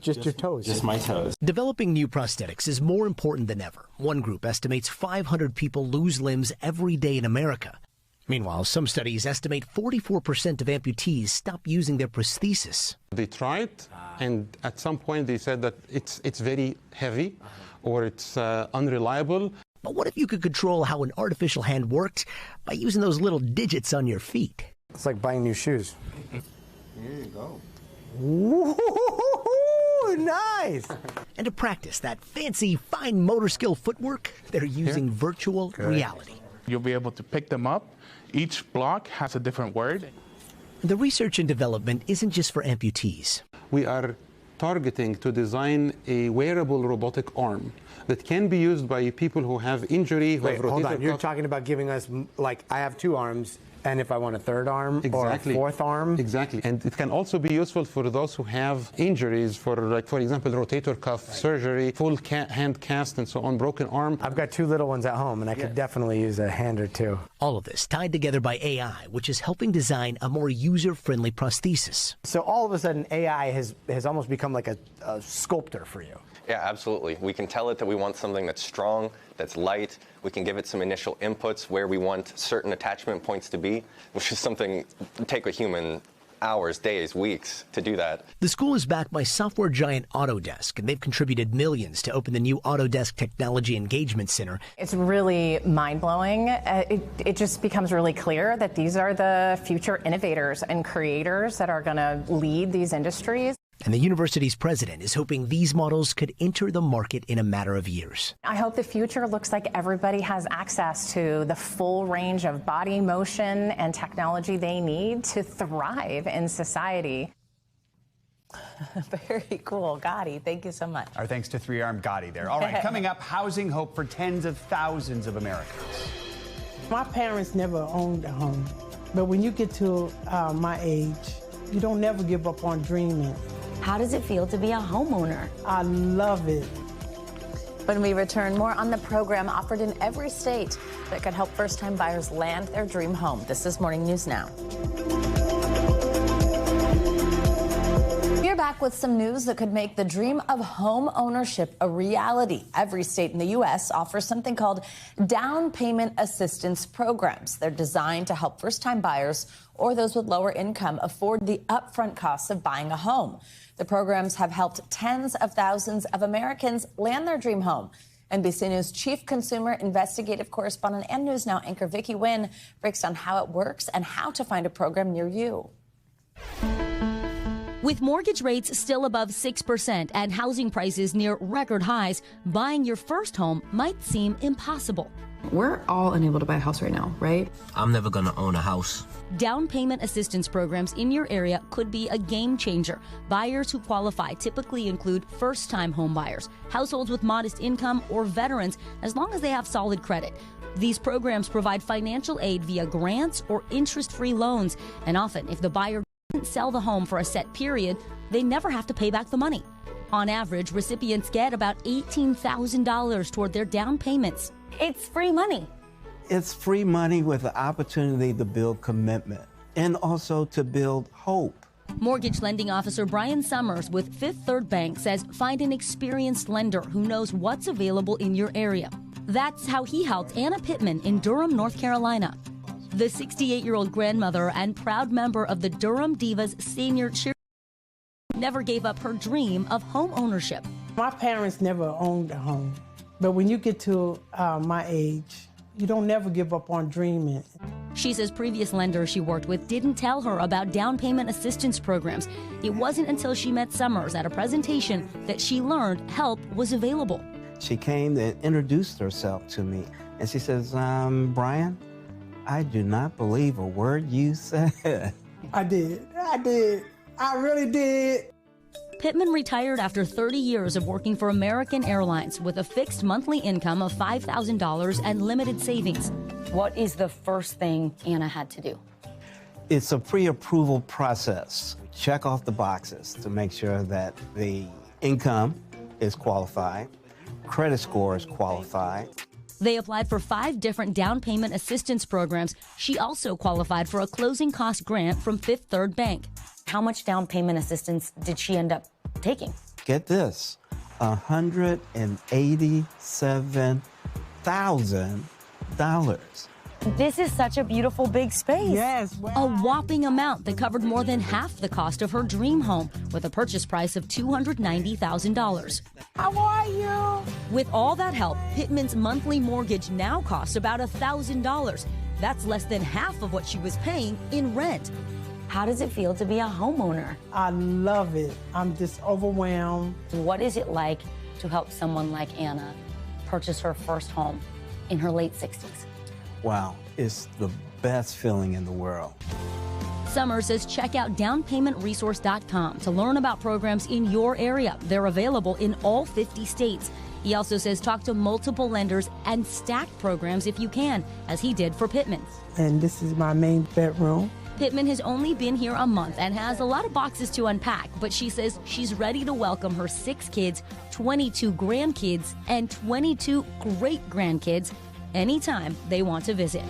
[SPEAKER 26] just your toes.
[SPEAKER 24] Just my toes.
[SPEAKER 23] Developing new prosthetics is more important than ever. One group estimates 500 people lose limbs every day in America. Meanwhile, some studies estimate 44% of amputees stop using their prosthesis.
[SPEAKER 24] They tried, and at some point they said that it's very heavy or it's unreliable.
[SPEAKER 23] But what if you could control how an artificial hand worked by using those little digits on your feet?
[SPEAKER 26] It's like buying new shoes.
[SPEAKER 2] Here you go.
[SPEAKER 23] Ooh, nice! And to practice that fancy, fine motor skill footwork, they're using virtual reality.
[SPEAKER 9] You'll be able to pick them up. Each block has a different word.
[SPEAKER 23] The research and development isn't just for amputees.
[SPEAKER 24] We are targeting to design a wearable robotic arm that can be used by people who have injury.
[SPEAKER 26] Wait, hold on. You're talking about giving us, like, I have 2 arms, and if I want a 3rd arm or a 4th arm?
[SPEAKER 24] Exactly. And it can also be useful for those who have injuries, for example, rotator cuff surgery, full hand cast, and so on, broken arm.
[SPEAKER 26] I've got 2 little ones at home, and I could definitely use a hand or 2.
[SPEAKER 23] All of this tied together by AI, which is helping design a more user-friendly prosthesis.
[SPEAKER 26] So all of a sudden, AI has almost become like a sculptor for you.
[SPEAKER 25] Yeah, absolutely. We can tell it that we want something that's strong, that's light. We can give it some initial inputs where we want certain attachment points to be, which is something take a human hours, days, weeks to do that.
[SPEAKER 23] The school is backed by software giant Autodesk, and they've contributed millions to open the new Autodesk Technology Engagement Center.
[SPEAKER 4] It's really mind-blowing. It just becomes really clear that these are the future innovators and creators that are going to lead these industries.
[SPEAKER 23] And the university's president is hoping these models could enter the market in a matter of years.
[SPEAKER 4] I hope the future looks like everybody has access to the full range of body motion and technology they need to thrive in society.
[SPEAKER 1] Very cool. Gotti, thank you so much.
[SPEAKER 3] Our thanks to 3-Armed Gotti there. All right, coming up, housing hope for tens of thousands of Americans.
[SPEAKER 5] My parents never owned a home, but when you get to my age, you don't never give up on dreaming.
[SPEAKER 6] How does it feel to be a homeowner?
[SPEAKER 5] I love it.
[SPEAKER 1] When we return, more on the program offered in every state that could help first-time buyers land their dream home. This is Morning News Now. We're back with some news that could make the dream of home ownership a reality. Every state in the U.S. offers something called down payment assistance programs. They're designed to help first-time buyers or those with lower income afford the upfront costs of buying a home. The programs have helped tens of thousands of Americans land their dream home. NBC News chief consumer investigative correspondent and News Now anchor Vicki Nguyen breaks down how it works and how to find a program near you.
[SPEAKER 7] With mortgage rates still above 6% and housing prices near record highs, buying your first home might seem impossible.
[SPEAKER 8] We're all unable to buy a house right now, right?
[SPEAKER 11] I'm never going to own a house.
[SPEAKER 7] Down payment assistance programs in your area could be a game changer. Buyers who qualify typically include first-time home buyers, households with modest income, or veterans, as long as they have solid credit. These programs provide financial aid via grants or interest-free loans, and often, if the buyer doesn't sell the home for a set period, they never have to pay back the money. On average, recipients get about $18,000 toward their down payments. It's free money.
[SPEAKER 27] It's free money with the opportunity to build commitment and also to build hope.
[SPEAKER 7] Mortgage lending officer Brian Summers with Fifth Third Bank says find an experienced lender who knows what's available in your area. That's how he helped Anna Pittman in Durham, North Carolina. The 68-year-old grandmother and proud member of the Durham Divas Senior Cheer never gave up her dream of home ownership.
[SPEAKER 5] My parents never owned a home, but when you get to my age, you don't never give up on dreaming.
[SPEAKER 7] She says previous lenders she worked with didn't tell her about down payment assistance programs. It wasn't until she met Summers at a presentation that she learned help was available.
[SPEAKER 27] She came and introduced herself to me, and she says, Brian, I do not believe a word you said.
[SPEAKER 5] I did. I really did.
[SPEAKER 7] Pittman retired after 30 years of working for American Airlines with a fixed monthly income of $5,000 and limited savings.
[SPEAKER 6] What is the first thing Anna had to do?
[SPEAKER 27] It's a pre-approval process. Check off the boxes to make sure that the income is qualified, credit score is qualified.
[SPEAKER 7] They applied for 5 different down payment assistance programs. She also qualified for a closing cost grant from Fifth Third Bank.
[SPEAKER 6] How much down payment assistance did she end up taking?
[SPEAKER 27] Get this, $187,000.
[SPEAKER 7] This is such a beautiful big space.
[SPEAKER 5] Yes.
[SPEAKER 7] Wow. A whopping amount that covered more than half the cost of her dream home, with a purchase price of $290,000.
[SPEAKER 5] How are you?
[SPEAKER 7] With all that help, Pittman's monthly mortgage now costs about $1,000. That's less than half of what she was paying in rent.
[SPEAKER 6] How does it feel to be a homeowner?
[SPEAKER 5] I love it. I'm just overwhelmed.
[SPEAKER 6] What is it like to help someone like Anna purchase her first home in her late 60s?
[SPEAKER 27] Wow, it's the best feeling in the world.
[SPEAKER 7] Summer says check out downpaymentresource.com to learn about programs in your area. They're available in all 50 states. He also says talk to multiple lenders and stack programs if you can, as he did for Pittman's.
[SPEAKER 5] And this is my main bedroom.
[SPEAKER 7] Pittman has only been here a month and has a lot of boxes to unpack, but she says she's ready to welcome her 6 kids, 22 grandkids, and 22 great-grandkids anytime they want to visit.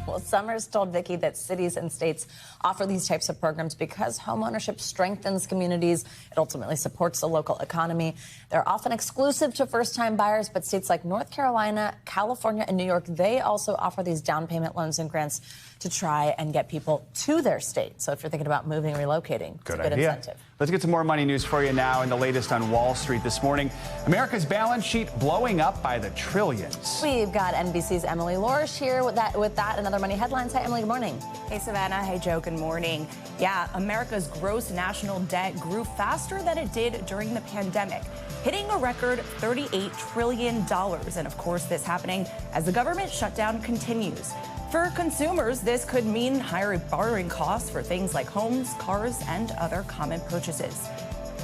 [SPEAKER 1] Well, Summers told Vicki that cities and states offer these types of programs because homeownership strengthens communities. It ultimately supports the local economy. They're often exclusive to first-time buyers, but states like North Carolina, California, and New York, they also offer these down payment loans and grants to try and get people to their state. So if you're thinking about moving, relocating, it's a good incentive.
[SPEAKER 3] Let's get some more money news for you now. And the latest on Wall Street this morning. America's balance sheet blowing up by the trillions.
[SPEAKER 1] We've got NBC's Emily Lorish here with that and other money headlines. Hi, Emily. Good morning.
[SPEAKER 10] Hey, Savannah. Hey, Joe. Good morning. Yeah, America's gross national debt grew faster than it did during the pandemic, hitting a record $38 trillion. And of course, this happening as the government shutdown continues. For consumers, this could mean higher borrowing costs for things like homes, cars, and other common purchases.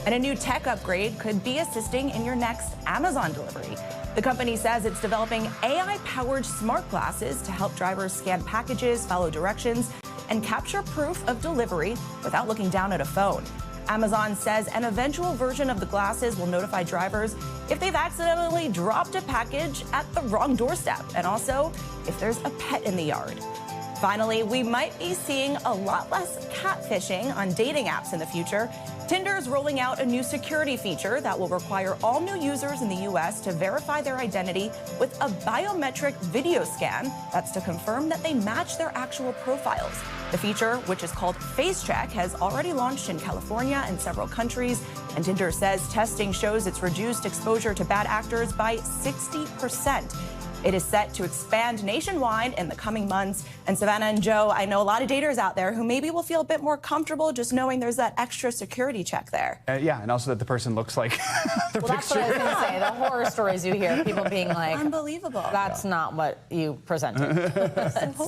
[SPEAKER 10] And a new tech upgrade could be assisting in your next Amazon delivery. The company says it's developing AI-powered smart glasses to help drivers scan packages, follow directions, and capture proof of delivery without looking down at a phone. Amazon says an eventual version of the glasses will notify drivers if they've accidentally dropped a package at the wrong doorstep, and also if there's a pet in the yard. Finally, we might be seeing a lot less catfishing on dating apps in the future. Tinder is rolling out a new security feature that will require all new users in the U.S. to verify their identity with a biometric video scan. That's to confirm that they match their actual profiles. The feature, which is called Face Check, has already launched in California and several countries. And Tinder says testing shows it's reduced exposure to bad actors by 60%. It is set to expand nationwide in the coming months. And Savannah and Joe, I know a lot of daters out there who maybe will feel a bit more comfortable just knowing there's that extra security check there.
[SPEAKER 3] Yeah, and also that the person looks like their
[SPEAKER 1] picture. That's what I was going to say. The horror stories you hear, people being like,
[SPEAKER 10] unbelievable.
[SPEAKER 1] That's not what you presented.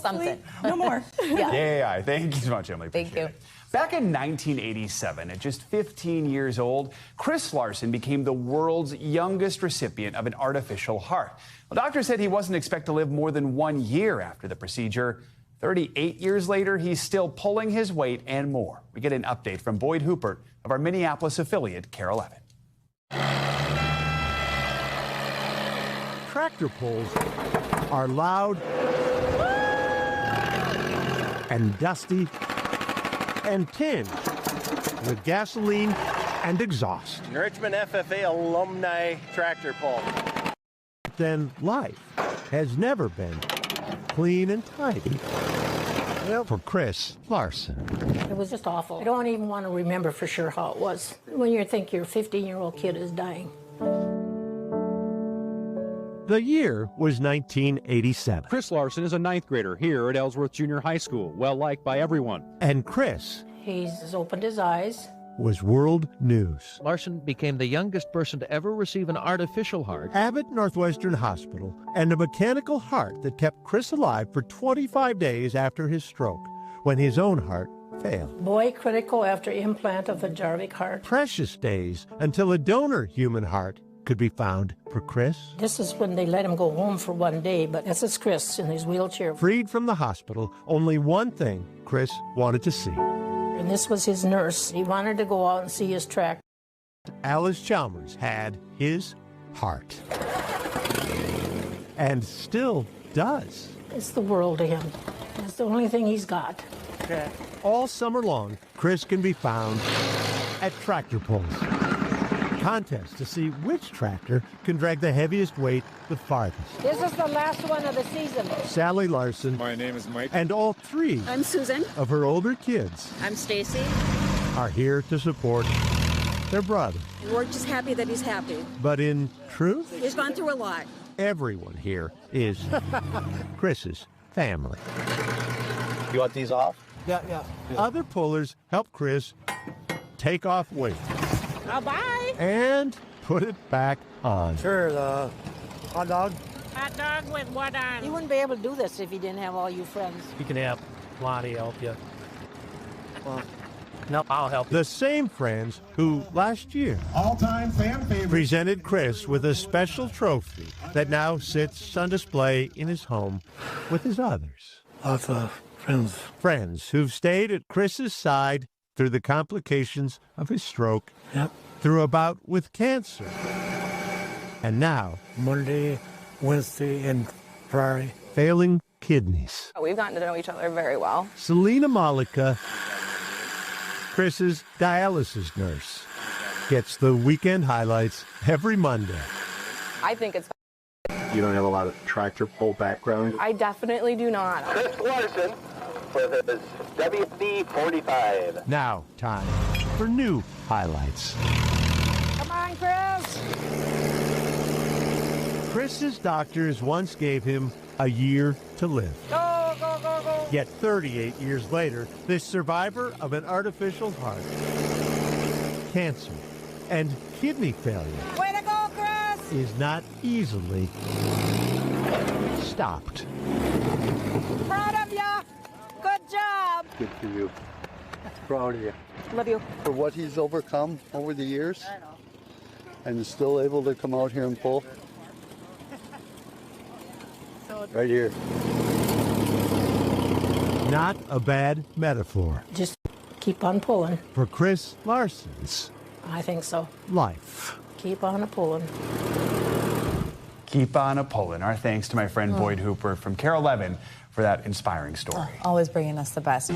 [SPEAKER 1] Something.
[SPEAKER 10] No more.
[SPEAKER 3] Yeah. Thank you so much, Emily.
[SPEAKER 1] Thank you.
[SPEAKER 3] Back in 1987, at just 15 years old, Chris Larson became the world's youngest recipient of an artificial heart. Well, doctors said he wasn't expected to live more than 1 year after the procedure. 38 years later, he's still pulling his weight and more. We get an update from Boyd Hoopert of our Minneapolis affiliate, KARE 11.
[SPEAKER 12] Tractor pulls are loud and dusty and tinged with gasoline and exhaust.
[SPEAKER 13] Richmond FFA alumni tractor pull.
[SPEAKER 12] Then life has never been clean and tidy. Well, for Chris Larson.
[SPEAKER 14] It was just awful. I don't even want to remember for sure how it was when you think your 15-year-old kid is dying.
[SPEAKER 12] The year was 1987.
[SPEAKER 15] Chris Larson is a 9th grader here at Ellsworth Junior High School, well-liked by everyone.
[SPEAKER 12] And Chris...
[SPEAKER 14] He's opened his eyes.
[SPEAKER 12] ...was world news.
[SPEAKER 16] Larson became the youngest person to ever receive an artificial heart.
[SPEAKER 12] Abbott Northwestern Hospital, and a mechanical heart that kept Chris alive for 25 days after his stroke, when his own heart failed.
[SPEAKER 14] Boy critical after implant of a Jarvik heart.
[SPEAKER 12] Precious days until a donor human heart could be found for Chris.
[SPEAKER 14] This is when they let him go home for 1 day, but this is Chris in his wheelchair.
[SPEAKER 12] Freed from the hospital, only one thing Chris wanted to see.
[SPEAKER 14] And this was his nurse. He wanted to go out and see his track.
[SPEAKER 12] Alice Chalmers had his heart. And still does.
[SPEAKER 14] It's the world to him. It's the only thing he's got.
[SPEAKER 12] Okay. All summer long, Chris can be found at tractor pulls. contest to see which tractor can drag the heaviest weight the farthest.
[SPEAKER 14] This is the last one of the season.
[SPEAKER 12] Sally Larson.
[SPEAKER 2] My name is Mike.
[SPEAKER 12] And all three
[SPEAKER 17] I'm Susan.
[SPEAKER 12] of her older kids
[SPEAKER 17] I'm Stacy.
[SPEAKER 12] are here to support their brother.
[SPEAKER 17] We're just happy that he's happy.
[SPEAKER 12] But in truth,
[SPEAKER 17] He's gone through a lot.
[SPEAKER 12] everyone here is Chris's family.
[SPEAKER 13] You want these off?
[SPEAKER 12] Yeah. Other pullers help Chris take off weight
[SPEAKER 14] Bye-bye.
[SPEAKER 12] and put it back on.
[SPEAKER 26] Sure, the hot dog.
[SPEAKER 14] Hot dog with what on? You wouldn't be able to do this if you didn't have all you friends.
[SPEAKER 26] You can help. Lonnie help you. Well, no, I'll help you.
[SPEAKER 12] The same friends who last year
[SPEAKER 18] All-time fan favorite.
[SPEAKER 12] presented Chris with a special trophy that now sits on display in his home with his others.
[SPEAKER 26] Lots of friends.
[SPEAKER 12] Friends who've stayed at Chris's side through the complications of his stroke, through a bout with cancer, and now
[SPEAKER 26] Monday, Wednesday, and Friday.
[SPEAKER 12] failing kidneys.
[SPEAKER 17] We've gotten to know each other very well.
[SPEAKER 12] Selena Malika, Chris's dialysis nurse, gets the weekend highlights every Monday.
[SPEAKER 17] I think it's.
[SPEAKER 18] You don't have a lot of tractor pull background.
[SPEAKER 17] I definitely do not.
[SPEAKER 13] Chris Larson with his WD-45.
[SPEAKER 12] Now, time for new highlights.
[SPEAKER 14] Come on, Chris.
[SPEAKER 12] Chris's doctors once gave him a year to live.
[SPEAKER 14] Go, go, go, go.
[SPEAKER 12] Yet 38 years later, this survivor of an artificial heart, cancer, and kidney failure
[SPEAKER 14] Way to go, Chris.
[SPEAKER 12] is not easily stopped.
[SPEAKER 14] Proud of ya. Good job.
[SPEAKER 18] Good for you. Proud of you.
[SPEAKER 17] Love you.
[SPEAKER 18] For what he's overcome over the years. And is still able to come out here and pull. Right here.
[SPEAKER 12] Not a bad metaphor
[SPEAKER 14] Just keep on pulling.
[SPEAKER 12] for Chris Larson's
[SPEAKER 14] I think so.
[SPEAKER 12] life.
[SPEAKER 14] Keep on a pulling.
[SPEAKER 3] Keep on a pullin'. Our thanks to my friend Boyd Hooper from Carol Levin for that inspiring story.
[SPEAKER 1] Always bringing us the best.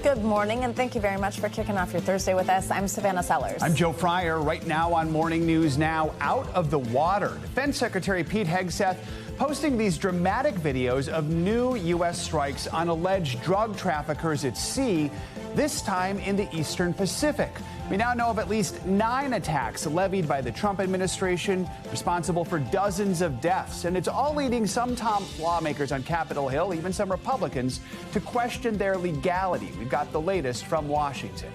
[SPEAKER 1] Good morning, and thank you very much for kicking off your Thursday with us. I'm Savannah Sellers.
[SPEAKER 3] I'm Joe Fryer. Right now on Morning News Now, out of the water. Defense Secretary Pete Hegseth posting these dramatic videos of new U.S. strikes on alleged drug traffickers at sea, this time in the Eastern Pacific. We now know of at least 9 attacks levied by the Trump administration, responsible for dozens of deaths. And it's all leading some top lawmakers on Capitol Hill, even some Republicans, to question their legality. We've got the latest from Washington.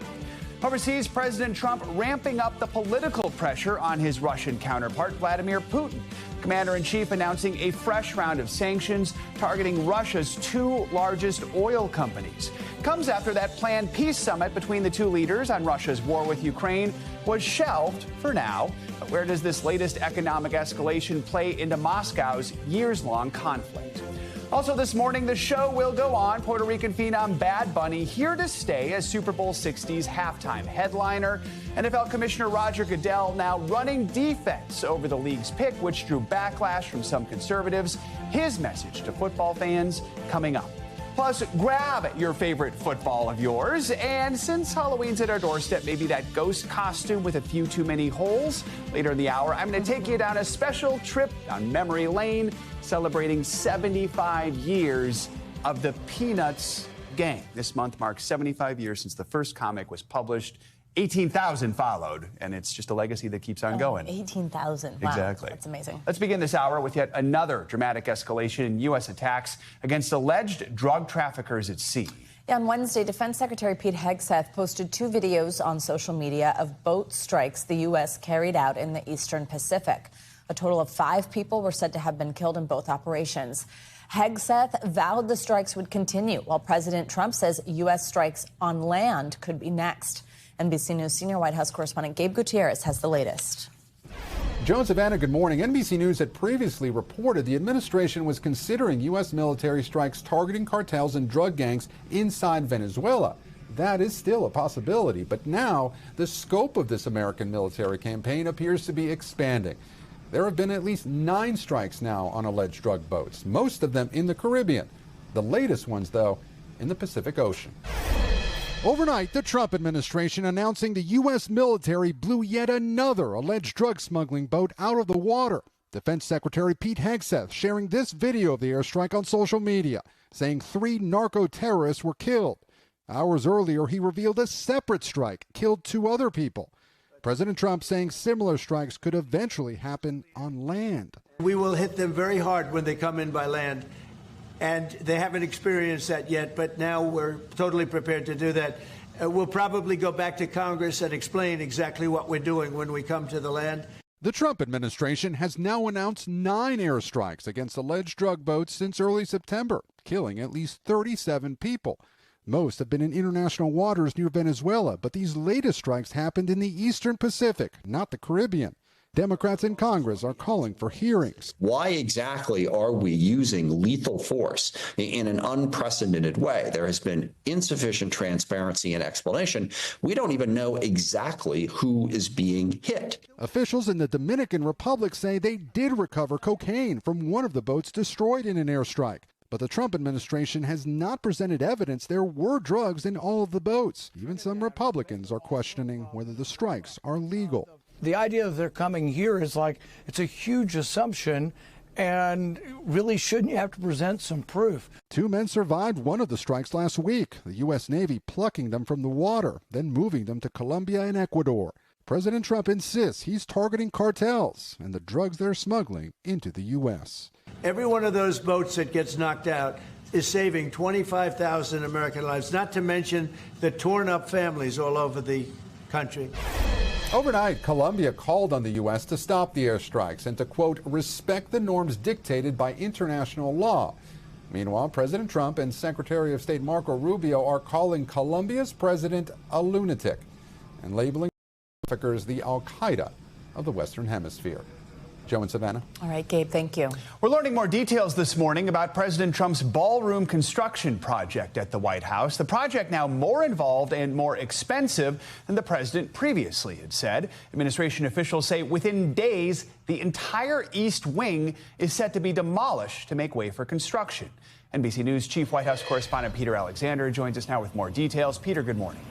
[SPEAKER 3] Overseas, President Trump ramping up the political pressure on his Russian counterpart, Vladimir Putin. Commander-in-Chief announcing a fresh round of sanctions targeting Russia's 2 largest oil companies. Comes after that planned peace summit between the 2 leaders on Russia's war with Ukraine was shelved for now. But where does this latest economic escalation play into Moscow's years-long conflict? Also this morning, the show will go on. Puerto Rican phenom Bad Bunny here to stay as Super Bowl 60's halftime headliner. NFL Commissioner Roger Goodell now running defense over the league's pick, which drew backlash from some conservatives. His message to football fans coming up. Plus, grab your favorite football of yours. And since Halloween's at our doorstep, maybe that ghost costume with a few too many holes. Later in the hour, I'm going to take you down a special trip down memory lane, celebrating 75 years of the Peanuts gang. This month marks 75 years since the first comic was published. 18,000 followed, and it's just a legacy that keeps on going.
[SPEAKER 1] 18,000. Wow.
[SPEAKER 3] Exactly.
[SPEAKER 1] That's amazing.
[SPEAKER 3] Let's begin this hour with yet another dramatic escalation in U.S. attacks against alleged drug traffickers at sea.
[SPEAKER 1] On Wednesday, Defense Secretary Pete Hegseth posted 2 videos on social media of boat strikes the U.S. carried out in the Eastern Pacific. A total of 5 people were said to have been killed in both operations. Hegseth vowed the strikes would continue, while President Trump says U.S. strikes on land could be next. NBC News senior White House correspondent Gabe Gutierrez has the latest.
[SPEAKER 19] Joe and Savannah, good morning. NBC News had previously reported the administration was considering U.S. military strikes targeting cartels and drug gangs inside Venezuela. That is still a possibility, but now the scope of this American military campaign appears to be expanding. There have been at least 9 strikes now on alleged drug boats, most of them in the Caribbean. The latest ones, though, in the Pacific Ocean. Overnight, the Trump administration announcing the U.S. military blew yet another alleged drug smuggling boat out of the water. Defense Secretary Pete Hegseth sharing this video of the airstrike on social media, saying 3 narco-terrorists were killed. Hours earlier, he revealed a separate strike killed 2 other people. President Trump saying similar strikes could eventually happen on land.
[SPEAKER 2] We will hit them very hard when they come in by land. And they haven't experienced that yet, but now we're totally prepared to do that. We'll probably go back to Congress and explain exactly what we're doing when we come to the land.
[SPEAKER 19] The Trump administration has now announced 9 airstrikes against alleged drug boats since early September, killing at least 37 people. Most have been in international waters near Venezuela, but these latest strikes happened in the Eastern Pacific, not the Caribbean. Democrats in Congress are calling for hearings.
[SPEAKER 9] Why exactly are we using lethal force in an unprecedented way? There has been insufficient transparency and explanation. We don't even know exactly who is being hit.
[SPEAKER 19] Officials in the Dominican Republic say they did recover cocaine from one of the boats destroyed in an airstrike. But the Trump administration has not presented evidence there were drugs in all of the boats. Even some Republicans are questioning whether the strikes are legal.
[SPEAKER 20] The idea that they're coming here is like, it's a huge assumption, and really shouldn't you have to present some proof?
[SPEAKER 19] 2 men survived one of the strikes last week, the U.S. Navy plucking them from the water, then moving them to Colombia and Ecuador. President Trump insists he's targeting cartels and the drugs they're smuggling into the U.S.
[SPEAKER 2] Every one of those boats that gets knocked out is saving 25,000 American lives, not to mention the torn up families all over the country.
[SPEAKER 19] Overnight, Colombia called on the U.S. to stop the airstrikes and to, quote, respect the norms dictated by international law. Meanwhile, President Trump and Secretary of State Marco Rubio are calling Colombia's president a lunatic and labeling traffickers the Al-Qaeda of the Western Hemisphere. Joe and Savannah.
[SPEAKER 1] All right, Gabe, thank you.
[SPEAKER 3] We're learning more details this morning about President Trump's ballroom construction project at the White House. The project now more involved and more expensive than the president previously had said. Administration officials say within days, the entire East Wing is set to be demolished to make way for construction. NBC News Chief White House correspondent Peter Alexander joins us now with more details. Peter, good morning.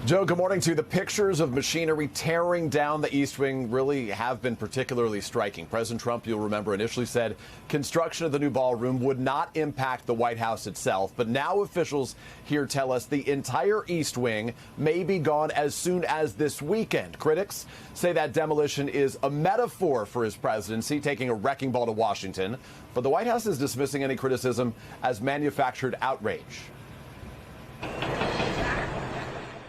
[SPEAKER 21] Joe, good morning to you. The pictures of machinery tearing down the East Wing really have been particularly striking. President Trump, you'll remember, initially said construction of the new ballroom would not impact the White House itself. But now officials here tell us the entire East Wing may be gone as soon as this weekend. Critics say that demolition is a metaphor for his presidency, taking a wrecking ball to Washington. But the White House is dismissing any criticism as manufactured outrage.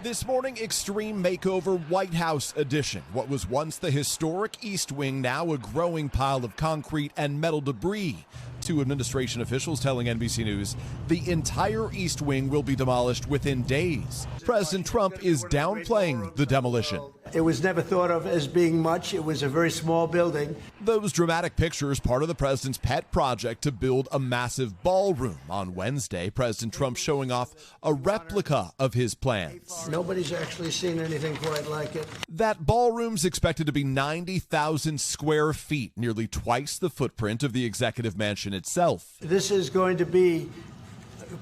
[SPEAKER 21] This morning, Extreme Makeover White House edition. What was once the historic East Wing, now a growing pile of concrete and metal debris. 2 administration officials telling NBC News the entire East Wing will be demolished within days. President Trump is downplaying the demolition.
[SPEAKER 2] It was never thought of as being much. It was a very small building.
[SPEAKER 21] Those dramatic pictures, part of the president's pet project to build a massive ballroom. On Wednesday, President Trump showing off a replica of his plans.
[SPEAKER 2] Nobody's actually seen anything quite like it.
[SPEAKER 21] That ballroom's expected to be 90,000 square feet, nearly twice the footprint of the executive mansion itself.
[SPEAKER 2] This is going to be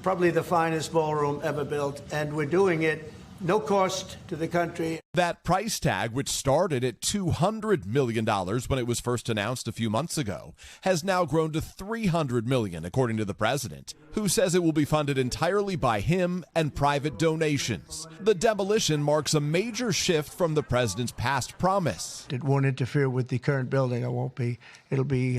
[SPEAKER 2] probably the finest ballroom ever built, and we're doing it no cost to the country.
[SPEAKER 21] That price tag, which started at $200 million when it was first announced a few months ago, has now grown to $300 million, according to the president, who says it will be funded entirely by him and private donations. The demolition marks a major shift from the president's past promise.
[SPEAKER 22] It won't interfere with the current building. It'll be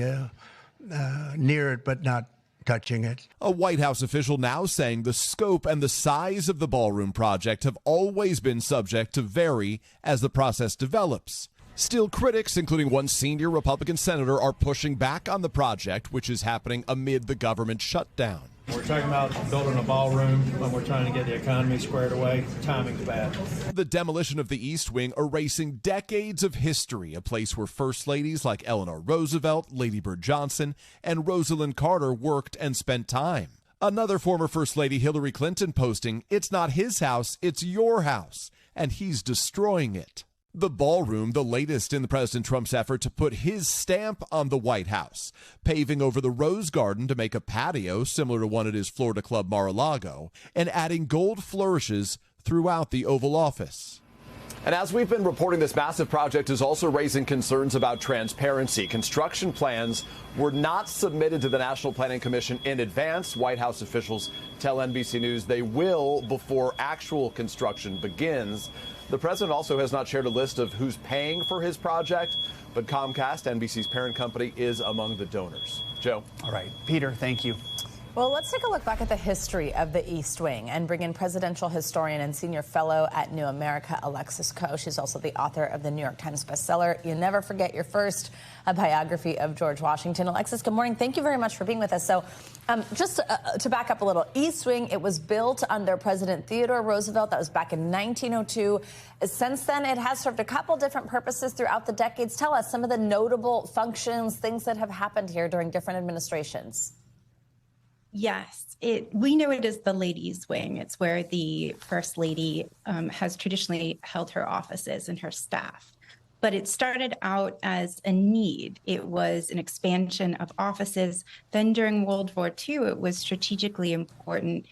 [SPEAKER 22] near it, but not touching it.
[SPEAKER 21] A White House official now saying the scope and the size of the ballroom project have always been subject to vary as the process develops. Still, critics, including one senior Republican senator, are pushing back on the project, which is happening amid the government shutdown.
[SPEAKER 24] We're talking about building a ballroom when we're trying to get the economy squared away. Timing's bad.
[SPEAKER 21] The demolition of the East Wing erasing decades of history, a place where first ladies like Eleanor Roosevelt, Lady Bird Johnson, and Rosalind Carter worked and spent time. Another former First Lady, Hillary Clinton, posting, "It's not his house, it's your house, and he's destroying it." The ballroom, the latest in President Trump's effort to put his stamp on the White House, paving over the Rose Garden to make a patio similar to one at his Florida club Mar-a-Lago, and adding gold flourishes
[SPEAKER 4] throughout the Oval Office.
[SPEAKER 21] And as we've been reporting, this massive project is also raising concerns about transparency. Construction plans were not submitted to the National Planning Commission in advance. White House officials tell NBC News they will before actual construction begins. The president also has not shared a list of who's paying for his project, but Comcast, NBC's parent company, is among the donors. Joe.
[SPEAKER 3] All right. Peter, thank you.
[SPEAKER 1] Well, let's take a look back at the history of the East Wing and bring in presidential historian and senior fellow at New America, Alexis Coe. She's also the author of the New York Times bestseller, You Never Forget Your First, a biography of George Washington. Alexis, good morning. Thank you very much for being with us. So just to back up a little, East Wing, it was built under President Theodore Roosevelt. That was back in 1902. Since then, it has served a couple different purposes throughout the decades. Tell us some of the notable functions, things that have happened here during different administrations.
[SPEAKER 6] Yes, we know it as the ladies' wing. It's where the First Lady has traditionally held her offices and her staff. But it started out as a need. It was an expansion of offices. Then during World War II, it was strategically important.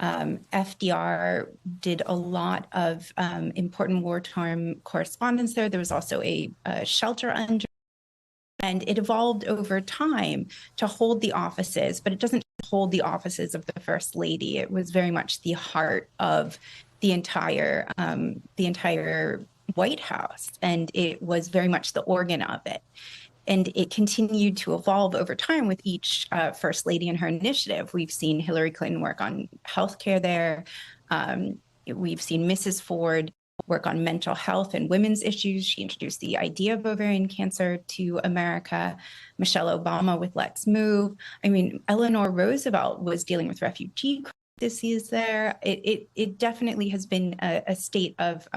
[SPEAKER 6] FDR did a lot of important wartime correspondence there. There was also a shelter under. And it evolved over time to hold the offices, but it doesn't hold the offices of the First Lady. It was very much the heart of the entire White House, and it was very much the organ of it. And it continued to evolve over time with each First Lady and her initiative. We've seen Hillary Clinton work on healthcare there. We've seen Mrs. Ford work on mental health and women's issues. She introduced the idea of ovarian cancer to America. Michelle Obama with Let's Move. I mean, Eleanor Roosevelt was dealing with refugee crises there. It definitely has been a state of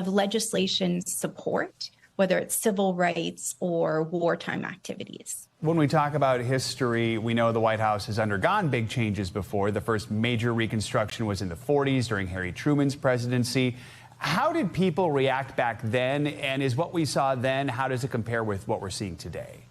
[SPEAKER 6] legislation support, whether it's civil rights or wartime activities.
[SPEAKER 3] When we talk about history, we know the White House has undergone big changes before. The first major reconstruction was in the 40s during Harry Truman's presidency. How did people react back then? And is what we saw then, how does it compare with what we're seeing today?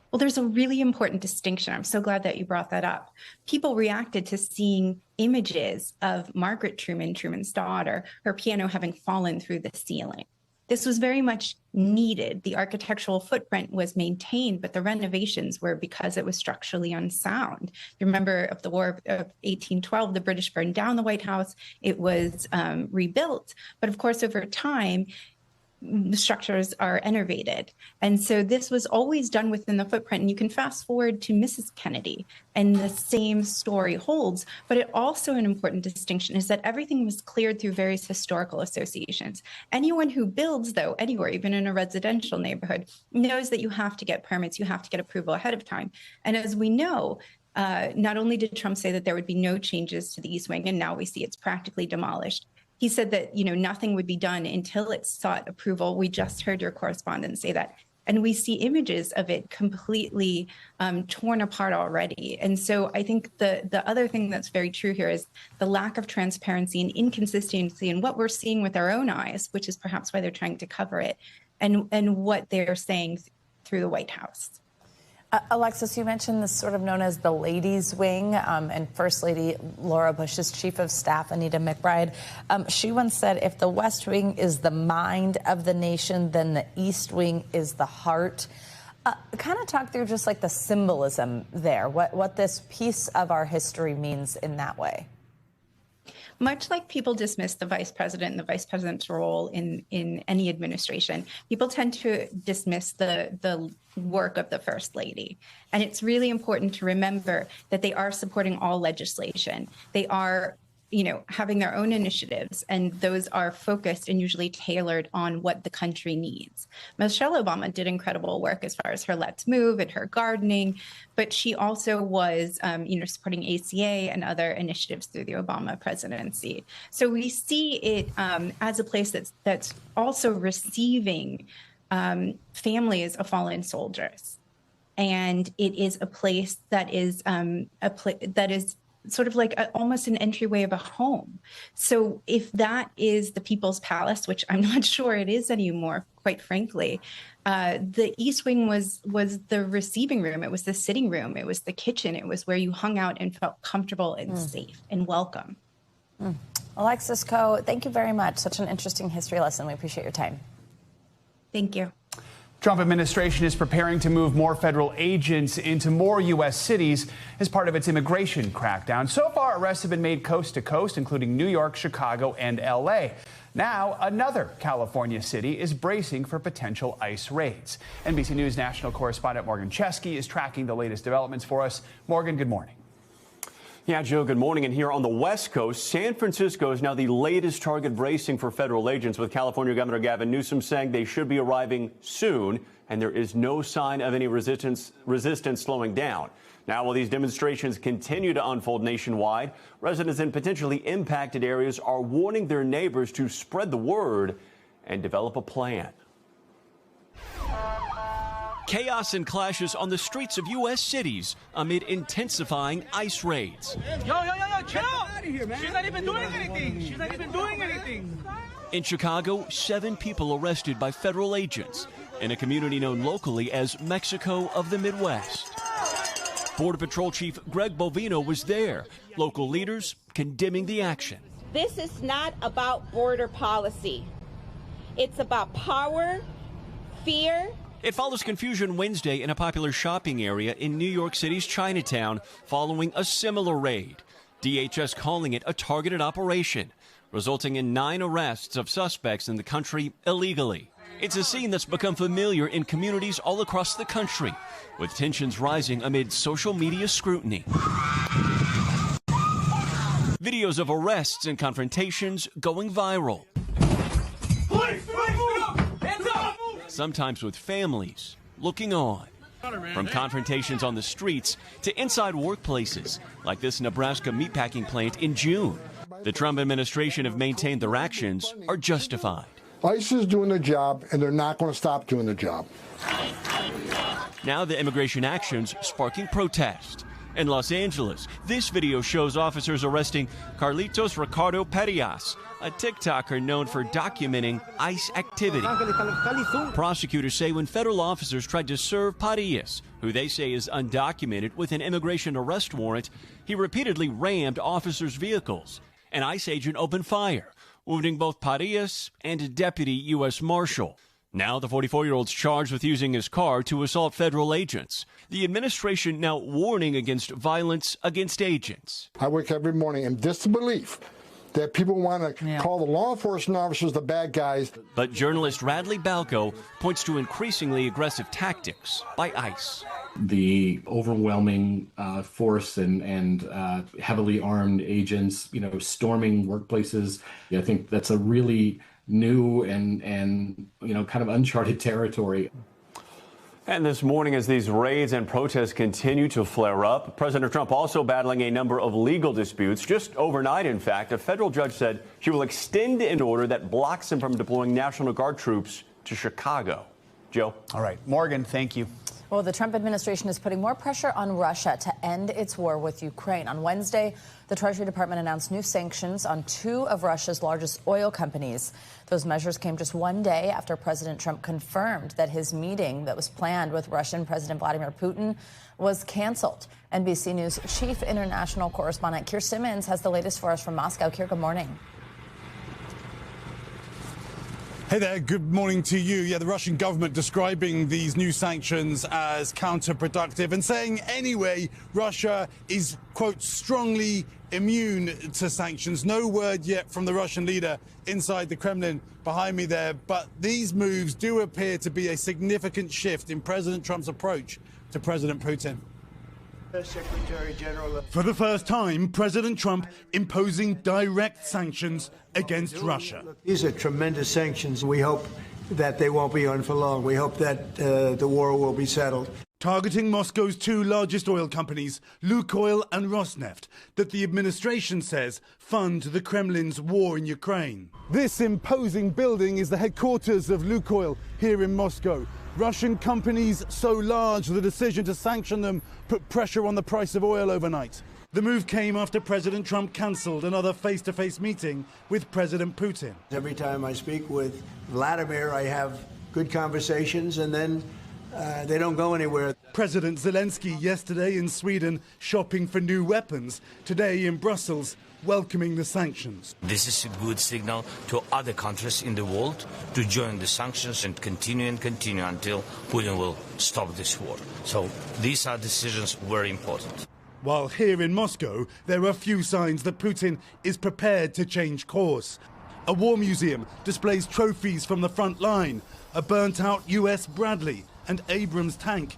[SPEAKER 6] Well, there's a really important distinction. I'm so glad that you brought that up. People reacted to seeing images of Margaret Truman, Truman's daughter, her piano having fallen through the ceiling. This was very much needed. The architectural footprint was maintained, but the renovations were because it was structurally unsound. You remember of the War of 1812, the British burned down the White House. It was rebuilt. But of course, over time, the structures are enervated. And so this was always done within the footprint. And you can fast forward to Mrs. Kennedy, and the same story holds. But it also an important distinction is that everything was cleared through various historical associations. Anyone who builds, though, anywhere, even in a residential neighborhood, knows that you have to get permits, you have to get approval ahead of time. And as we know, not only did Trump say that there would be no changes to the East Wing, and now we see it's practically demolished, he said that, nothing would be done until it sought approval. We just heard your correspondent say that. And we see images of it completely torn apart already. And so I think the other thing that's very true here is the lack of transparency and inconsistency in what we're seeing with our own eyes, which is perhaps why they're trying to cover it, and what they're saying through the White House.
[SPEAKER 1] Alexis, you mentioned this sort of known as the ladies' wing, and First Lady Laura Bush's chief of staff, Anita McBride. She once said, if the West Wing is the mind of the nation, then the East Wing is the heart. Kind of talk through just like the symbolism there, what this piece of our history means in that way.
[SPEAKER 6] Much like people dismiss the vice president and the vice president's role in any administration, people tend to dismiss the work of the First Lady. And it's really important to remember that they are supporting all legislation. They are, having their own initiatives, and those are focused and usually tailored on what the country needs. Michelle Obama did incredible work as far as her Let's Move and her gardening, but she also was, supporting ACA and other initiatives through the Obama presidency. So we see it as a place that's also receiving families of fallen soldiers, and it is a place that is sort of like almost an entryway of a home. So if that is the People's Palace, which I'm not sure it is anymore, quite frankly, the East Wing was the receiving room. It was the sitting room. It was the kitchen. It was where you hung out and felt comfortable and safe and welcome.
[SPEAKER 1] Alexis Coe, thank you very much. Such an interesting history lesson. We appreciate your time.
[SPEAKER 6] Thank you.
[SPEAKER 3] Trump administration is preparing to move more federal agents into more U.S. cities as part of its immigration crackdown. So far, arrests have been made coast to coast, including New York, Chicago, and L.A. Now, another California city is bracing for potential ICE raids. NBC News national correspondent Morgan Chesky is tracking the latest developments for us. Morgan, good morning.
[SPEAKER 5] Yeah, Joe, good morning. And here on the West Coast, San Francisco is now the latest target bracing for federal agents, with California Governor Gavin Newsom saying they should be arriving soon, and there is no sign of any resistance slowing down. Now, while these demonstrations continue to unfold nationwide, residents in potentially impacted areas are warning their neighbors to spread the word and develop a plan.
[SPEAKER 7] Chaos and clashes on the streets of U.S. cities amid intensifying ICE raids.
[SPEAKER 8] Yo, chill! Out of here, man. She's not even doing anything.
[SPEAKER 7] In Chicago, 7 people arrested by federal agents in a community known locally as Mexico of the Midwest. Border Patrol Chief Greg Bovino was there. Local leaders condemning the action.
[SPEAKER 11] This is not about border policy. It's about power, fear.
[SPEAKER 7] It follows confusion Wednesday in a popular shopping area in New York City's Chinatown following a similar raid. DHS calling it a targeted operation, resulting in 9 arrests of suspects in the country illegally. It's a scene that's become familiar in communities all across the country, with tensions rising amid social media scrutiny. Videos of arrests and confrontations going viral. Sometimes with families looking on. From confrontations on the streets to inside workplaces, like this Nebraska meatpacking plant in June. The Trump administration have maintained their actions are justified.
[SPEAKER 23] ICE is doing their job, and they're not going to stop doing their job.
[SPEAKER 7] Now the immigration actions sparking protest. In Los Angeles, this video shows officers arresting Carlitos Ricardo Perias, a TikToker known for documenting ICE activity. Prosecutors say when federal officers tried to serve Perias, who they say is undocumented, with an immigration arrest warrant, he repeatedly rammed officers' vehicles. An ICE agent opened fire, wounding both Perias and a deputy U.S. Marshal. Now the 44-year-old's charged with using his car to assault federal agents. The administration now warning against violence against agents.
[SPEAKER 23] I wake up every morning in disbelief that people want to call the law enforcement officers the bad guys.
[SPEAKER 7] But journalist Radley Balco points to increasingly aggressive tactics by ICE.
[SPEAKER 25] The overwhelming force and heavily armed agents, storming workplaces. I think that's a really new and kind of uncharted territory.
[SPEAKER 5] And this morning, as these raids and protests continue to flare up, President Trump also battling a number of legal disputes. Just overnight, in fact, a federal judge said she will extend an order that blocks him from deploying National Guard troops to Chicago. Joe?
[SPEAKER 3] All right. Morgan, thank you.
[SPEAKER 1] Well, the Trump administration is putting more pressure on Russia to end its war with Ukraine. On Wednesday, the Treasury Department announced new sanctions on 2 of Russia's largest oil companies. Those measures came just one day after President Trump confirmed that his meeting that was planned with Russian President Vladimir Putin was canceled. NBC News chief international correspondent Keir Simmons has the latest for us from Moscow. Keir, good morning.
[SPEAKER 27] Hey there, good morning to you. Yeah, the Russian government describing these new sanctions as counterproductive and saying anyway, Russia is, quote, strongly immune to sanctions. No word yet from the Russian leader inside the Kremlin behind me there, but these moves do appear to be a significant shift in President Trump's approach to President Putin.
[SPEAKER 2] Secretary General.
[SPEAKER 27] For the first time, President Trump imposing direct sanctions against Russia.
[SPEAKER 2] These are tremendous sanctions. We hope that they won't be on for long. We hope that the war will be settled.
[SPEAKER 27] Targeting Moscow's 2 largest oil companies, Lukoil and Rosneft, that the administration says fund the Kremlin's war in Ukraine. This imposing building is the headquarters of Lukoil here in Moscow. Russian companies so large, the decision to sanction them put pressure on the price of oil overnight. The move came after President Trump cancelled another face-to-face meeting with President Putin.
[SPEAKER 2] Every time I speak with Vladimir, I have good conversations, and then They don't go anywhere.
[SPEAKER 27] President Zelensky yesterday in Sweden shopping for new weapons. Today in Brussels welcoming the sanctions.
[SPEAKER 10] This is a good signal to other countries in the world to join the sanctions and continue until Putin will stop this war. So these are decisions very important.
[SPEAKER 27] While here in Moscow, there are few signs that Putin is prepared to change course. A war museum displays trophies from the front line, a burnt-out US Bradley and Abrams tank.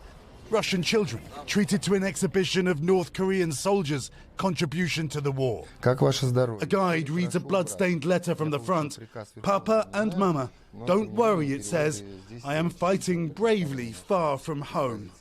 [SPEAKER 27] Russian children treated to an exhibition of North Korean soldiers' contribution to the war. A guide reads a blood-stained letter from the front. Papa and Mama, don't worry, it says. I am fighting bravely far from home.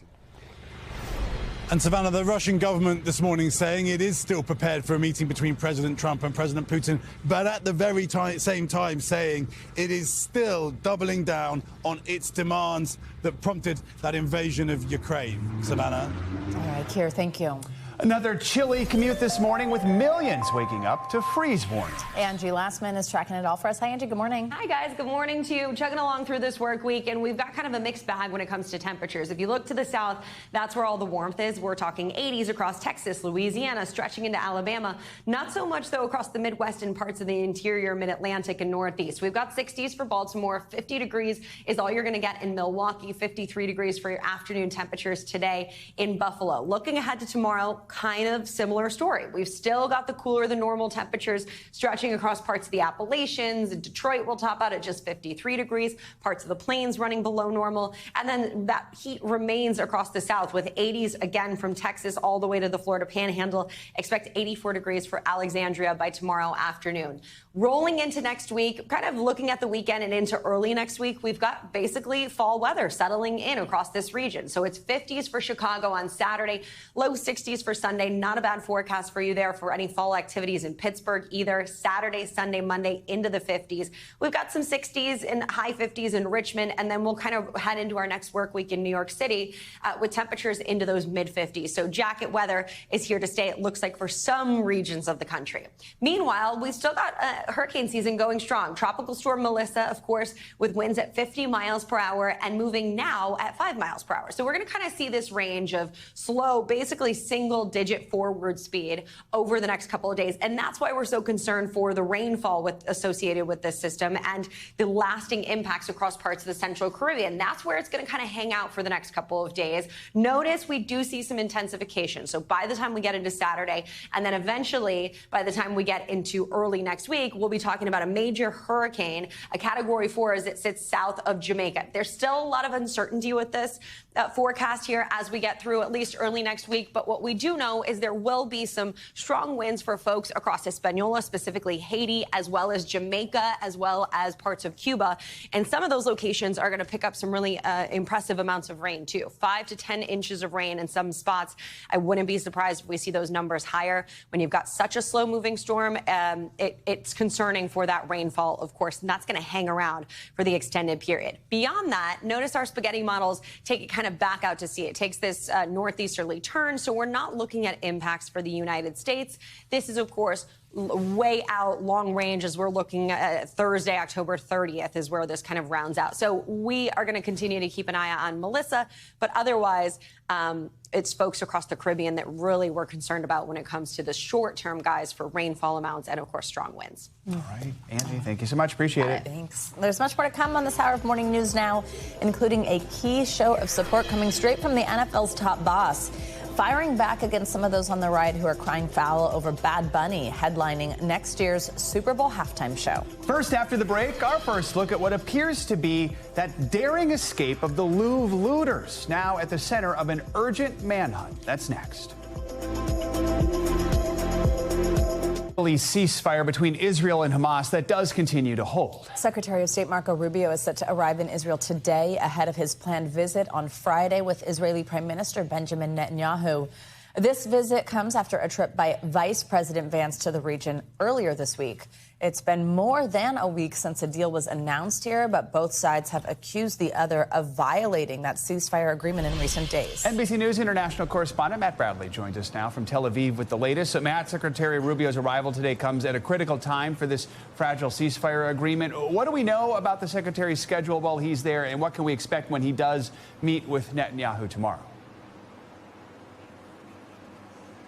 [SPEAKER 27] And Savannah, the Russian government this morning saying it is still prepared for a meeting between President Trump and President Putin, but at the very same time saying it is still doubling down on its demands that prompted that invasion of Ukraine. Savannah.
[SPEAKER 1] All right, Keir, thank you.
[SPEAKER 3] Another chilly commute this morning with millions waking up to freeze warnings.
[SPEAKER 1] Angie Lastman is tracking it all for us. Hi, Angie. Good morning.
[SPEAKER 13] Hi, guys. Good morning to you. Chugging along through this work week, and we've got kind of a mixed bag when it comes to temperatures. If you look to the south, that's where all the warmth is. We're talking 80s across Texas, Louisiana, stretching into Alabama. Not so much, though, across the Midwest and parts of the interior, Mid-Atlantic, and Northeast. We've got 60s for Baltimore. 50 degrees is all you're going to get in Milwaukee. 53 degrees for your afternoon temperatures today in Buffalo. Looking ahead to tomorrow, kind of similar story. We've still got the cooler than normal temperatures stretching across parts of the Appalachians. Detroit will top out at just 53 degrees. Parts of the plains running below normal. And then that heat remains across the south with 80s again from Texas all the way to the Florida Panhandle. Expect 84 degrees for Alexandria by tomorrow afternoon. Rolling into next week, kind of looking at the weekend and into early next week, we've got basically fall weather settling in across this region. So it's 50s for Chicago on Saturday, low 60s for Sunday. Not a bad forecast for you there for any fall activities in Pittsburgh either. Saturday, Sunday, Monday into the 50s. We've got some 60s and high 50s in Richmond, and then we'll kind of head into our next work week in New York City with temperatures into those mid 50s. So jacket weather is here to stay, it looks like, for some regions of the country. Meanwhile, we've still got hurricane season going strong. Tropical storm Melissa, of course, with winds at 50 miles per hour and moving now at 5 miles per hour. So we're going to kind of see this range of slow, basically single-digit forward speed over the next couple of days. And that's why we're so concerned for the rainfall associated with this system and the lasting impacts across parts of the Central Caribbean. That's where it's going to kind of hang out for the next couple of days. Notice we do see some intensification. So by the time we get into Saturday, and then eventually by the time we get into early next week, we'll be talking about a major hurricane, a Category 4 as it sits south of Jamaica. There's still a lot of uncertainty with this forecast here as we get through at least early next week. But what we do know is there will be some strong winds for folks across Hispaniola, specifically Haiti, as well as Jamaica, as well as parts of Cuba. And some of those locations are going to pick up some really impressive amounts of rain, too. 5 to 10 inches of rain in some spots. I wouldn't be surprised if we see those numbers higher. When you've got such a slow-moving storm, it's concerning for that rainfall, of course, and that's going to hang around for the extended period. Beyond that, notice our spaghetti models take it kind of back out to sea. It takes this northeasterly turn, so we're not looking at impacts for the United States. This is, of course, way out long range as we're looking at Thursday, October 30th is where this kind of rounds out. So we are going to continue to keep an eye on Melissa, but otherwise it's folks across the Caribbean that really we're concerned about when it comes to the short-term guys for rainfall amounts and, of course, strong winds.
[SPEAKER 3] All right, Angie, thank you so much. Appreciate it.
[SPEAKER 1] Thanks. There's much more to come on this hour of Morning News Now, including a key show of support coming straight from the NFL's top boss, firing back against some of those on the right who are crying foul over Bad Bunny headlining next year's Super Bowl halftime show.
[SPEAKER 3] First, after the break, our first look at what appears to be that daring escape of the Louvre looters, now at the center of an urgent manhunt. That's next. Ceasefire between Israel and Hamas that does continue to hold.
[SPEAKER 1] Secretary of State Marco Rubio is set to arrive in Israel today ahead of his planned visit on Friday with Israeli Prime Minister Benjamin Netanyahu. This visit comes after a trip by Vice President Vance to the region earlier this week. It's been more than a week since a deal was announced here, but both sides have accused the other of violating that ceasefire agreement in recent days.
[SPEAKER 3] NBC News international correspondent Matt Bradley joins us now from Tel Aviv with the latest. So, Matt, Secretary Rubio's arrival today comes at a critical time for this fragile ceasefire agreement. What do we know about the Secretary's schedule while he's there, and what can we expect when he does meet with Netanyahu tomorrow?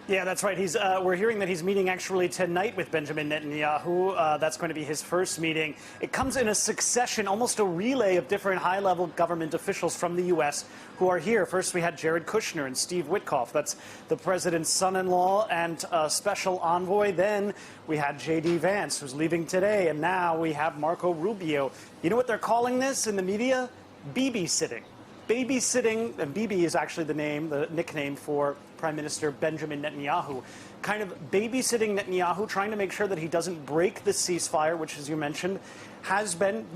[SPEAKER 12] Yeah, that's right. We're hearing that he's meeting actually tonight with Benjamin Netanyahu. That's going to be his first meeting. It comes in a succession, almost a relay of different high-level government officials from the U.S. who are here. First, we had Jared Kushner and Steve Witkoff. That's the president's son-in-law and special envoy. Then we had J.D. Vance, who's leaving today. And now we have Marco Rubio. You know what they're calling this in the media? Babysitting. Babysitting, and Bibi is actually the nickname for Prime Minister Benjamin Netanyahu, kind of babysitting Netanyahu, trying to make sure that he doesn't break the ceasefire, which, as you mentioned,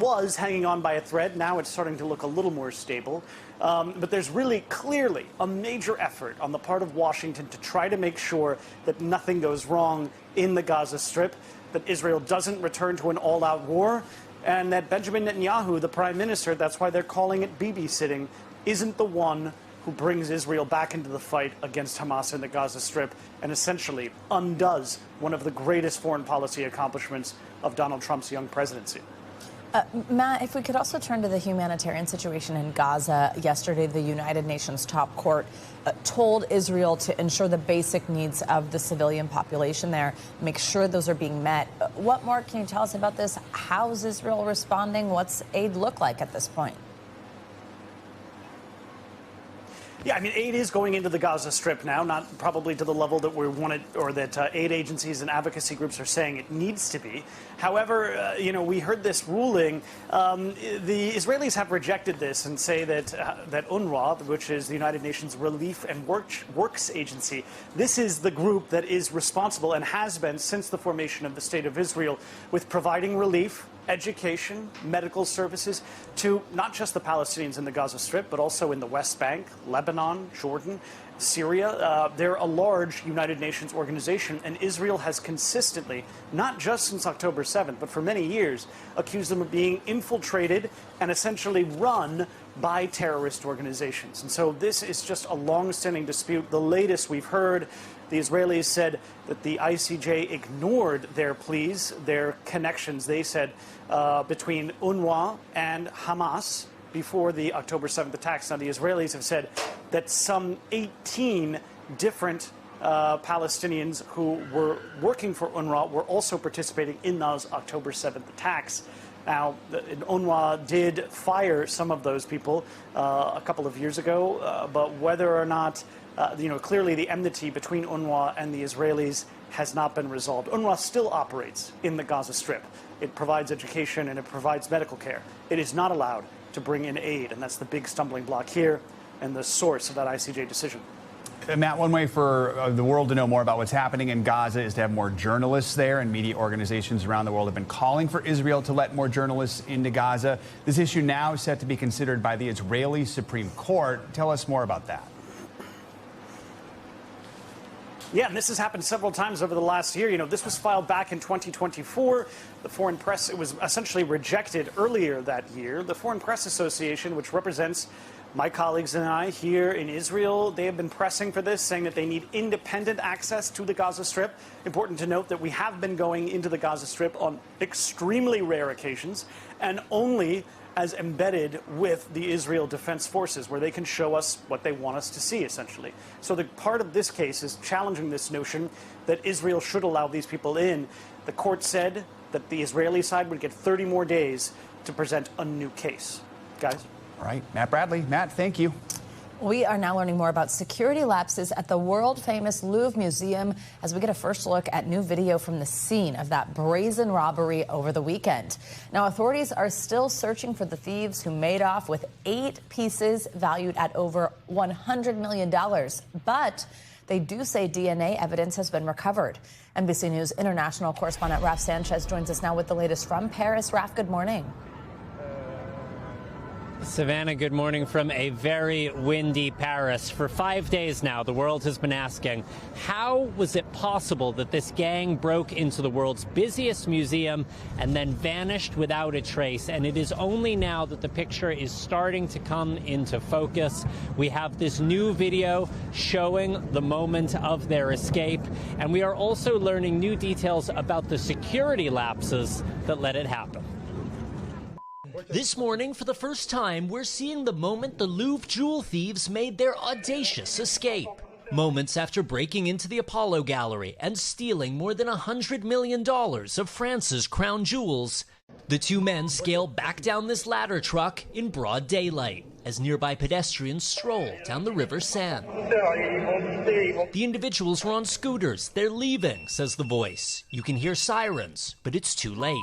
[SPEAKER 12] was hanging on by a thread. Now it's starting to look a little more stable. But there's really clearly a major effort on the part of Washington to try to make sure that nothing goes wrong in the Gaza Strip, that Israel doesn't return to an all-out war, and that Benjamin Netanyahu, the prime minister, that's why they're calling it babysitting, isn't the one who brings Israel back into the fight against Hamas in the Gaza Strip and essentially undoes one of the greatest foreign policy accomplishments of Donald Trump's young presidency.
[SPEAKER 1] Matt, if we could also turn to the humanitarian situation in Gaza. Yesterday, the United Nations top court told Israel to ensure the basic needs of the civilian population there, make sure those are being met. What more can you tell us about this? How's Israel responding? What's aid look like at this point?
[SPEAKER 12] Yeah, I mean, aid is going into the Gaza Strip now, not probably to the level that we wanted, or that aid agencies and advocacy groups are saying it needs to be. However, we heard this ruling. The Israelis have rejected this and say that that UNRWA, which is the United Nations Relief and Works Agency, this is the group that is responsible and has been since the formation of the State of Israel with providing relief, education, medical services to not just the Palestinians in the Gaza Strip, but also in the West Bank, Lebanon, Jordan, Syria. They're a large United Nations organization, and Israel has consistently, not just since October 7th, but for many years, accused them of being infiltrated and essentially run by terrorist organizations. And so this is just a long-standing dispute. The latest we've heard, the Israelis said that the ICJ ignored their pleas, their connections, they said, between UNRWA and Hamas before the October 7th attacks. Now, the Israelis have said that some 18 different Palestinians who were working for UNRWA were also participating in those October 7th attacks. Now, UNRWA did fire some of those people a couple of years ago, but whether or not clearly the enmity between UNRWA and the Israelis has not been resolved. UNRWA still operates in the Gaza Strip. It provides education and it provides medical care. It is not allowed to bring in aid, and that's the big stumbling block here and the source of that ICJ decision.
[SPEAKER 3] Matt, one way for the world to know more about what's happening in Gaza is to have more journalists there, and media organizations around the world have been calling for Israel to let more journalists into Gaza. This issue now is set to be considered by the Israeli Supreme Court. Tell us more about that.
[SPEAKER 12] Yeah, and this has happened several times over the last year. This was filed back in 2024. The Foreign Press, it was essentially rejected earlier that year. The Foreign Press Association, which represents my colleagues and I here in Israel, they have been pressing for this, saying that they need independent access to the Gaza Strip. Important to note that we have been going into the Gaza Strip on extremely rare occasions and only as embedded with the Israel Defense Forces, where they can show us what they want us to see, essentially. So the part of this case is challenging this notion that Israel should allow these people in. The court said that the Israeli side would get 30 more days to present a new case. Guys?
[SPEAKER 3] All right, Matt Bradley. Matt, thank you.
[SPEAKER 1] We are now learning more about security lapses at the world-famous Louvre Museum as we get a first look at new video from the scene of that brazen robbery over the weekend. Now, authorities are still searching for the thieves who made off with 8 pieces valued at over $100 million. But they do say DNA evidence has been recovered. NBC News international correspondent Raf Sanchez joins us now with the latest from Paris. Raf, good morning.
[SPEAKER 9] Savannah, good morning from a very windy Paris. For 5 days now, the world has been asking, how was it possible that this gang broke into the world's busiest museum and then vanished without a trace? And it is only now that the picture is starting to come into focus. We have this new video showing the moment of their escape, and we are also learning new details about the security lapses that let it happen.
[SPEAKER 14] This morning, for the first time, we're seeing the moment the Louvre jewel thieves made their audacious escape. Moments after breaking into the Apollo Gallery and stealing more than $100 million of France's crown jewels, the two men scale back down this ladder truck in broad daylight as nearby pedestrians stroll down the River Seine. The individuals were on scooters. They're leaving, says the voice. You can hear sirens, but it's too late.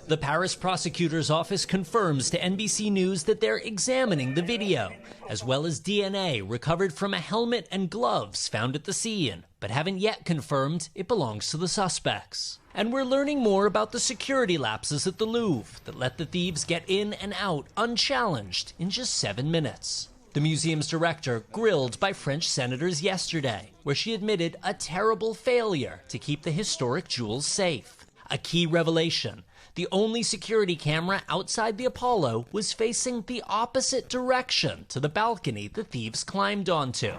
[SPEAKER 14] The Paris prosecutor's office confirms to NBC News that they're examining the video, as well as DNA recovered from a helmet and gloves found at the scene, but haven't yet confirmed it belongs to the suspects. And we're learning more about the security lapses at the Louvre that let the thieves get in and out unchallenged in just 7 minutes. The museum's director grilled by French senators yesterday, where she admitted a terrible failure to keep the historic jewels safe. A key revelation: the only security camera outside the Apollo was facing the opposite direction to the balcony the thieves climbed onto.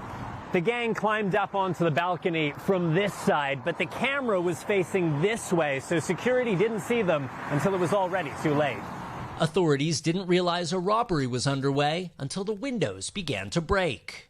[SPEAKER 9] The gang climbed up onto the balcony from this side, but the camera was facing this way, so security didn't see them until it was already too late.
[SPEAKER 14] Authorities didn't realize a robbery was underway until the windows began to break.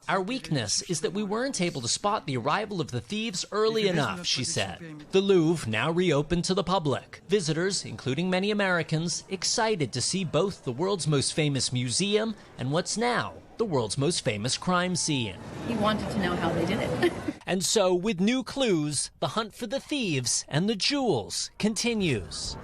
[SPEAKER 14] Our weakness is that we weren't able to spot the arrival of the thieves early enough, she said. The Louvre now reopened to the public. Visitors, including many Americans, excited to see both the world's most famous museum and what's now the world's most famous crime scene.
[SPEAKER 15] He wanted to know how they did it.
[SPEAKER 14] And so, with new clues, the hunt for the thieves and the jewels continues.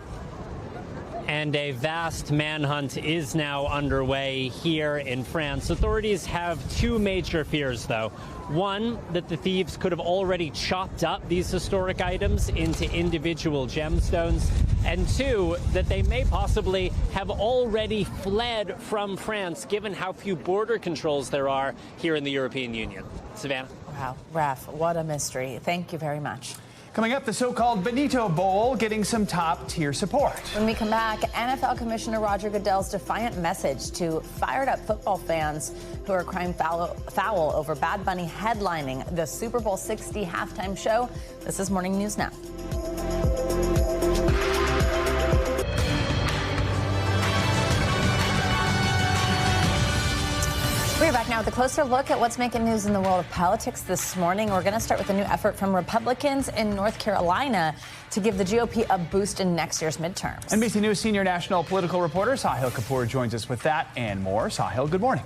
[SPEAKER 9] And a vast manhunt is now underway here in France. Authorities have two major fears, though. One, that the thieves could have already chopped up these historic items into individual gemstones. And two, that they may possibly have already fled from France, given how few border controls there are here in the European Union. Savannah?
[SPEAKER 1] Wow, Raph, what a mystery. Thank you very much.
[SPEAKER 3] Coming up, the so-called Benito Bowl getting some top-tier support.
[SPEAKER 1] When we come back, NFL Commissioner Roger Goodell's defiant message to fired-up football fans who are crying foul over Bad Bunny headlining the Super Bowl 60 halftime show. This is Morning News Now. We're back now with a closer look at what's making news in the world of politics this morning. We're going to start with a new effort from Republicans in North Carolina to give the GOP a boost in next year's midterms.
[SPEAKER 3] NBC News senior national political reporter Sahil Kapoor joins us with that and more. Sahil, good morning.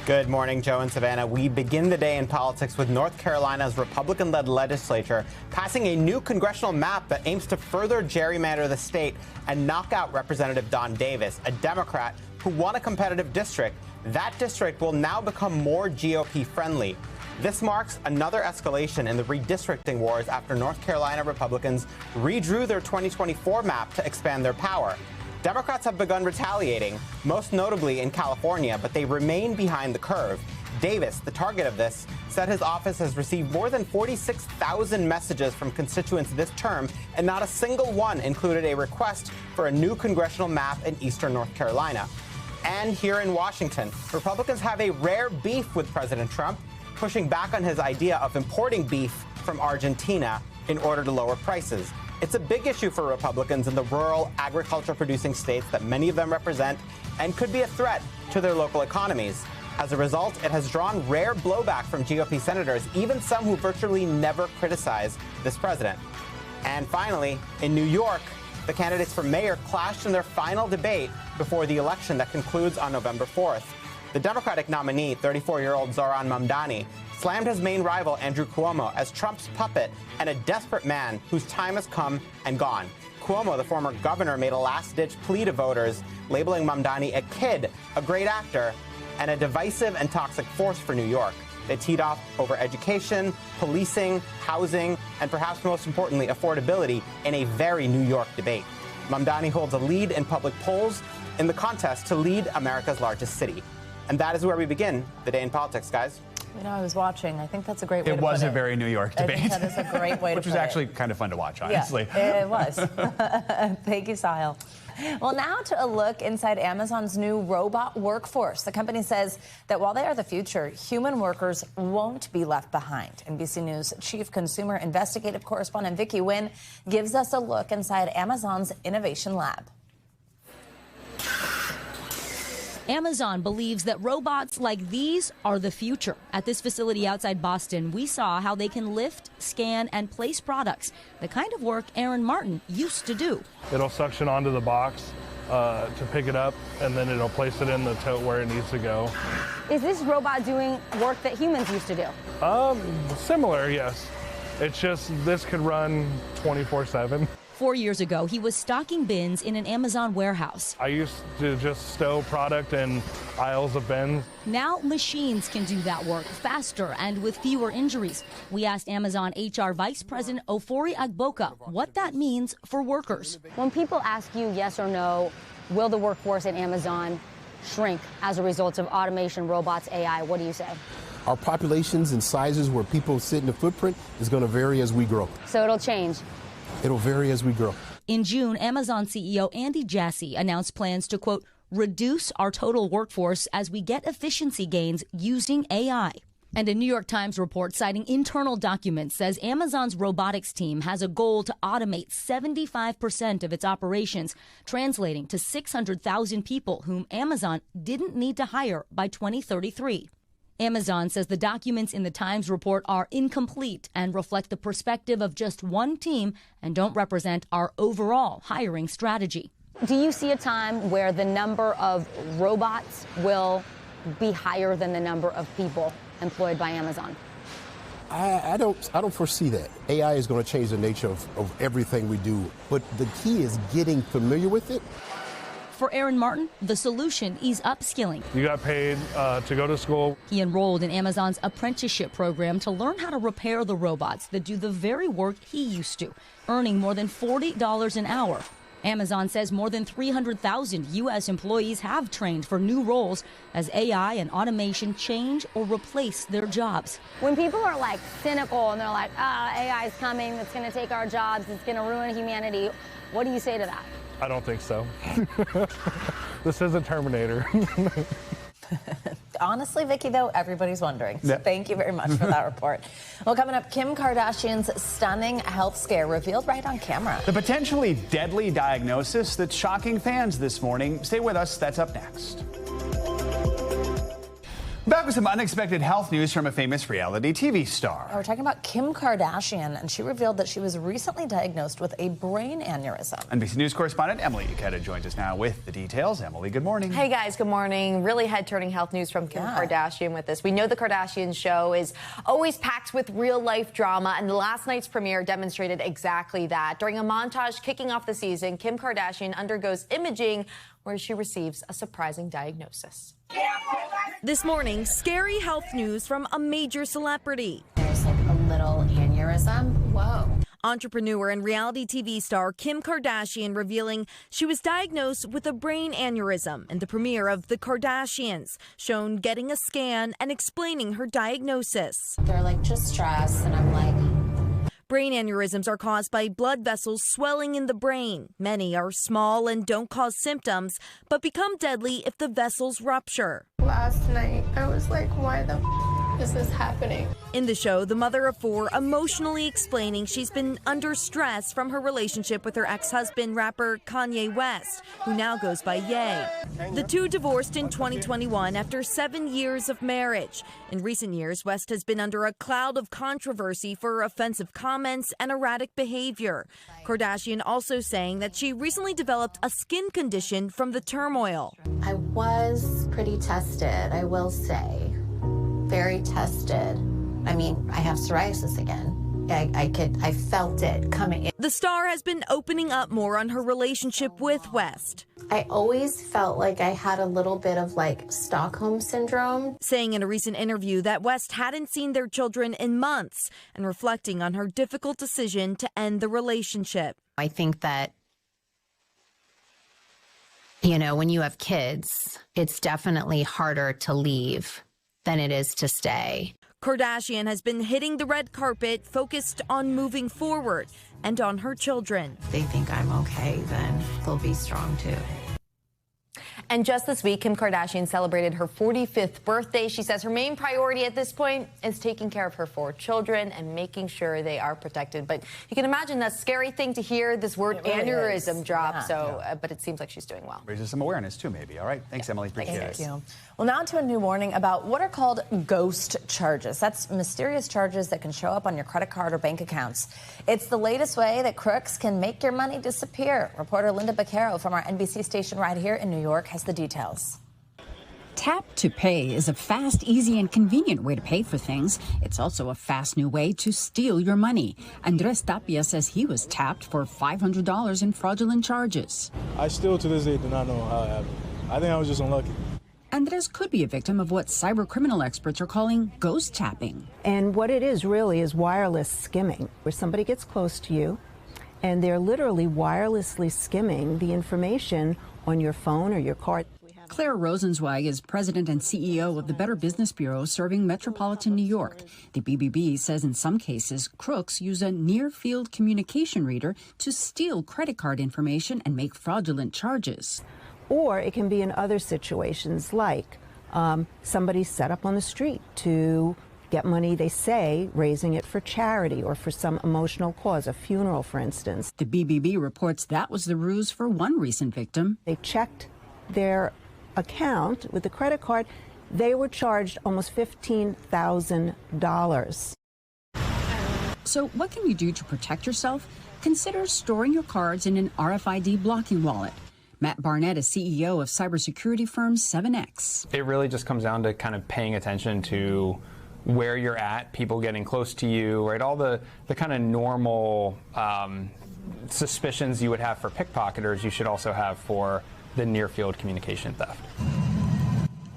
[SPEAKER 16] Good morning, Joe and Savannah. We begin the day in politics with North Carolina's Republican-led legislature passing a new congressional map that aims to further gerrymander the state and knock out Representative Don Davis, a Democrat who won a competitive district. That district will now become more GOP-friendly. This marks another escalation in the redistricting wars after North Carolina Republicans redrew their 2024 map to expand their power. Democrats have begun retaliating, most notably in California, but they remain behind the curve. Davis, the target of this, said his office has received more than 46,000 messages from constituents this term, and not a single one included a request for a new congressional map in eastern North Carolina. And here in Washington, Republicans have a rare beef with President Trump, pushing back on his idea of importing beef from Argentina in order to lower prices. It's a big issue for Republicans in the rural, agriculture-producing states that many of them represent, and could be a threat to their local economies. As a result, it has drawn rare blowback from GOP senators, even some who virtually never criticize this president. And finally, in New York, the candidates for mayor clashed in their final debate before the election that concludes on November 4th. The Democratic nominee, 34-year-old Zoran Mamdani, slammed his main rival, Andrew Cuomo, as Trump's puppet and a desperate man whose time has come and gone. Cuomo, the former governor, made a last-ditch plea to voters, labeling Mamdani a kid, a great actor, and a divisive and toxic force for New York. They teed off over education, policing, housing, and perhaps most importantly, affordability in a very New York debate. Mamdani holds a lead in public polls, in the contest to lead America's largest city. And that is where we begin the day in politics, guys.
[SPEAKER 1] You know, I was watching. I think that's a great way to put it.
[SPEAKER 3] It was a very New York debate.
[SPEAKER 1] I think that is a great way to put it.
[SPEAKER 3] Which was actually kind of fun to watch, honestly.
[SPEAKER 1] Yeah, it was. Thank you, Sahil. Well, now to a look inside Amazon's new robot workforce. The company says that while they are the future, human workers won't be left behind. NBC News Chief Consumer Investigative Correspondent Vicki Nguyen gives us a look inside Amazon's Innovation Lab.
[SPEAKER 17] Amazon believes that robots like these are the future. At this facility outside Boston, we saw how they can lift, scan, and place products, the kind of work Aaron Martin used to do.
[SPEAKER 18] It'll suction onto the box to pick it up, and then it'll place it in the tote where it needs to go.
[SPEAKER 19] Is this robot doing work that humans used to do?
[SPEAKER 18] Similar, yes. It's just this could run 24/7.
[SPEAKER 17] 4 years ago, he was stocking bins in an Amazon warehouse.
[SPEAKER 18] I used to just stow product in aisles of bins.
[SPEAKER 17] Now machines can do that work faster and with fewer injuries. We asked Amazon HR Vice President Ofori Agboka what that means for workers.
[SPEAKER 19] When people ask you yes or no, will the workforce at Amazon shrink as a result of automation, robots, AI, what do you say?
[SPEAKER 20] Our populations and sizes where people sit in the footprint is going to vary as we grow.
[SPEAKER 19] So it'll change.
[SPEAKER 20] It'll vary as we grow.
[SPEAKER 17] In June, Amazon CEO Andy Jassy announced plans to, quote, reduce our total workforce as we get efficiency gains using AI. And a New York Times report citing internal documents says Amazon's robotics team has a goal to automate 75% of its operations, translating to 600,000 people whom Amazon didn't need to hire by 2033. Amazon says the documents in the Times report are incomplete and reflect the perspective of just one team and don't represent our overall hiring strategy.
[SPEAKER 19] Do you see a time where the number of robots will be higher than the number of people employed by Amazon?
[SPEAKER 20] I don't foresee that. AI is going to change the nature of everything we do, but the key is getting familiar with it.
[SPEAKER 17] For Aaron Martin, the solution is upskilling.
[SPEAKER 18] You got paid to go to school.
[SPEAKER 17] He enrolled in Amazon's apprenticeship program to learn how to repair the robots that do the very work he used to, earning more than $40 an hour. Amazon says more than 300,000 U.S. employees have trained for new roles as AI and automation change or replace their jobs.
[SPEAKER 19] When people are like cynical and they're like, AI is coming, it's going to take our jobs, it's going to ruin humanity, what do you say to that?
[SPEAKER 18] I don't think so. This isn't Terminator.
[SPEAKER 1] Honestly, Vicki, though, everybody's wondering. So thank you very much for that report. Well, coming up, Kim Kardashian's stunning health scare revealed right on camera.
[SPEAKER 3] The potentially deadly diagnosis that's shocking fans this morning. Stay with us. That's up next. Back with some unexpected health news from a famous reality TV star.
[SPEAKER 1] We're talking about Kim Kardashian, and she revealed that she was recently diagnosed with a brain aneurysm.
[SPEAKER 3] NBC News correspondent Emily Uketa joins us now with the details. Emily, good morning.
[SPEAKER 22] Hey, guys, good morning. Really head-turning health news from Kim Kardashian with this. We know the Kardashian show is always packed with real-life drama, and last night's premiere demonstrated exactly that. During a montage kicking off the season, Kim Kardashian undergoes imaging where she receives a surprising diagnosis.
[SPEAKER 24] This morning, scary health news from a major celebrity.
[SPEAKER 19] There's like a little aneurysm. Whoa.
[SPEAKER 24] Entrepreneur and reality TV star Kim Kardashian revealing she was diagnosed with a brain aneurysm in the premiere of The Kardashians, shown getting a scan and explaining her diagnosis.
[SPEAKER 19] They're like, just stress, and I'm like...
[SPEAKER 24] Brain aneurysms are caused by blood vessels swelling in the brain. Many are small and don't cause symptoms, but become deadly if the vessels rupture.
[SPEAKER 26] Last night, I was like, why the is this happening?
[SPEAKER 24] In the show, the mother of four emotionally explaining she's been under stress from her relationship with her ex-husband, rapper Kanye West, who now goes by Ye. The two divorced in 2021 after 7 years of marriage. In recent years, West has been under a cloud of controversy for offensive comments and erratic behavior. Kardashian also saying that she recently developed a skin condition from the turmoil.
[SPEAKER 19] I was pretty tested, I will say. Very tested. I mean, I have psoriasis again. I felt it coming in.
[SPEAKER 24] The star has been opening up more on her relationship with West.
[SPEAKER 19] I always felt like I had a little bit of like Stockholm syndrome.
[SPEAKER 24] Saying in a recent interview that West hadn't seen their children in months and reflecting on her difficult decision to end the relationship.
[SPEAKER 19] I think that You know, when you have kids, it's definitely harder to leave than it is to stay.
[SPEAKER 24] Kardashian has been hitting the red carpet, focused on moving forward and on her children.
[SPEAKER 19] If they think I'm okay, then they'll be strong too.
[SPEAKER 22] And just this week, Kim Kardashian celebrated her 45th birthday. She says her main priority at this point is taking care of her 4 children and making sure they are protected. But you can imagine that scary thing to hear this word aneurysm drop. But it seems like she's doing well.
[SPEAKER 3] Raises some awareness too, maybe. All right. Thanks, Emily. Appreciate it.
[SPEAKER 1] Thank you. Well, now to a new warning about what are called ghost charges. That's mysterious charges that can show up on your credit card or bank accounts. It's the latest way that crooks can make your money disappear. Reporter Linda Baquero from our NBC station right here in New York has the details.
[SPEAKER 4] Tap to Pay is a fast, easy, and convenient way to pay for things. It's also a fast new way to steal your money. Andres Tapia says he was tapped for $500 in fraudulent charges.
[SPEAKER 6] I still to this day do not know how it happened. I think I was just unlucky.
[SPEAKER 4] Andres could be a victim of what cybercriminal experts are calling ghost tapping.
[SPEAKER 7] And what it is really is wireless skimming, where somebody gets close to you and they're literally wirelessly skimming the information on your phone or your card.
[SPEAKER 4] Claire Rosenzweig is president and CEO of the Better Business Bureau serving metropolitan New York. The BBB says in some cases, crooks use a near-field communication reader to steal credit card information and make fraudulent charges.
[SPEAKER 7] Or it can be in other situations like somebody set up on the street to get money, they say, raising it for charity or for some emotional cause, a funeral, for instance.
[SPEAKER 4] The BBB reports that was the ruse for one recent victim.
[SPEAKER 7] They checked their account with the credit card. They were charged almost $15,000.
[SPEAKER 4] So what can you do to protect yourself? Consider storing your cards in an RFID blocking wallet. Matt Barnett is CEO of cybersecurity firm 7X.
[SPEAKER 8] It really just comes down to kind of paying attention to where you're at, people getting close to you, right? All the kind of normal suspicions you would have for pickpocketers, you should also have for the near-field communication theft.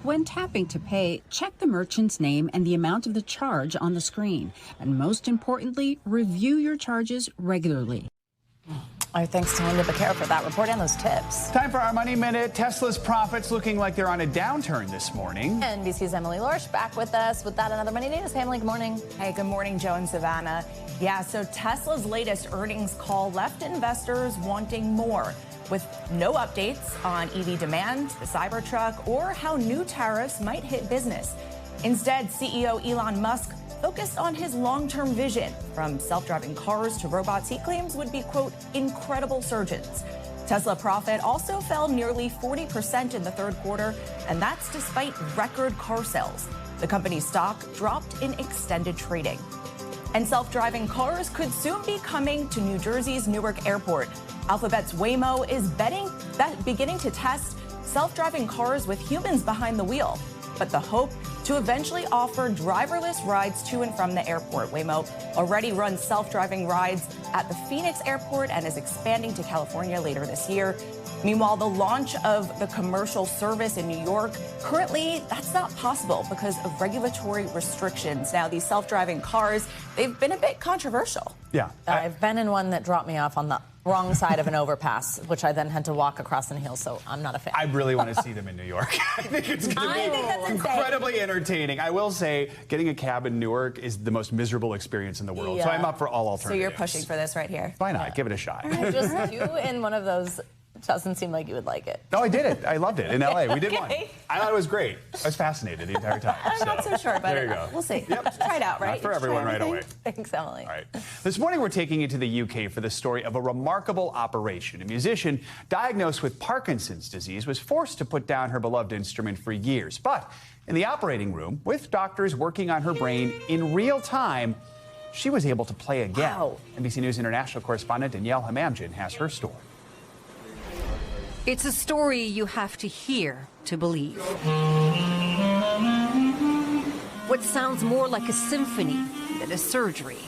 [SPEAKER 4] When tapping to pay, check the merchant's name and the amount of the charge on the screen. And most importantly, review your charges regularly.
[SPEAKER 1] Thanks to Linda Baquero for that report and those tips.
[SPEAKER 3] Time for our Money Minute. Tesla's profits looking like they're on a downturn this morning.
[SPEAKER 1] NBC's Emily Lorsch back with us with that another Money News. Emily, good morning.
[SPEAKER 11] Hey, good morning, Joe and Savannah. Yeah, so Tesla's latest earnings call left investors wanting more, with no updates on EV demand, the Cybertruck, or how new tariffs might hit business. Instead, CEO Elon Musk focused on his long-term vision. From self-driving cars to robots he claims would be, quote, incredible surgeons. Tesla profit also fell nearly 40% in the third quarter, and that's despite record car sales. The company's stock dropped in extended trading. And self-driving cars could soon be coming to New Jersey's Newark Airport. Alphabet's Waymo is beginning to test self-driving cars with humans behind the wheel. But the hope to eventually offer driverless rides to and from the airport. Waymo already runs self-driving rides at the Phoenix airport and is expanding to California later this year. Meanwhile, the launch of the commercial service in New York, currently that's not possible because of regulatory restrictions. Now, these self-driving cars, they've been a bit controversial.
[SPEAKER 3] Yeah.
[SPEAKER 1] I've been in one that dropped me off on the wrong side of an overpass, which I then had to walk across in heels, so I'm not a fan.
[SPEAKER 3] I really want to see them in New York. I think it's going to be incredibly entertaining. I will say, getting a cab in Newark is the most miserable experience in the world, so I'm up for all alternatives.
[SPEAKER 11] So you're pushing for this right here?
[SPEAKER 3] Why not? Give it a shot.
[SPEAKER 1] Just you in one of those doesn't seem like you would like it.
[SPEAKER 3] No, I did it. I loved it in LA. We did one. I thought it was great. I was fascinated the entire time.
[SPEAKER 11] I'm not so sure about it.
[SPEAKER 3] There you go.
[SPEAKER 11] We'll see. Yep. Try it out, right?
[SPEAKER 3] Not for everyone right away.
[SPEAKER 1] Thanks, Emily.
[SPEAKER 3] All right. This morning we're taking you to the UK for the story of a remarkable operation. A musician diagnosed with Parkinson's disease was forced to put down her beloved instrument for years. But in the operating room, with doctors working on her brain in real time, she was able to play again. Wow. NBC News international correspondent Danielle Hamamdjian has her story.
[SPEAKER 21] It's a story you have to hear to believe. What sounds more like a symphony than a surgery.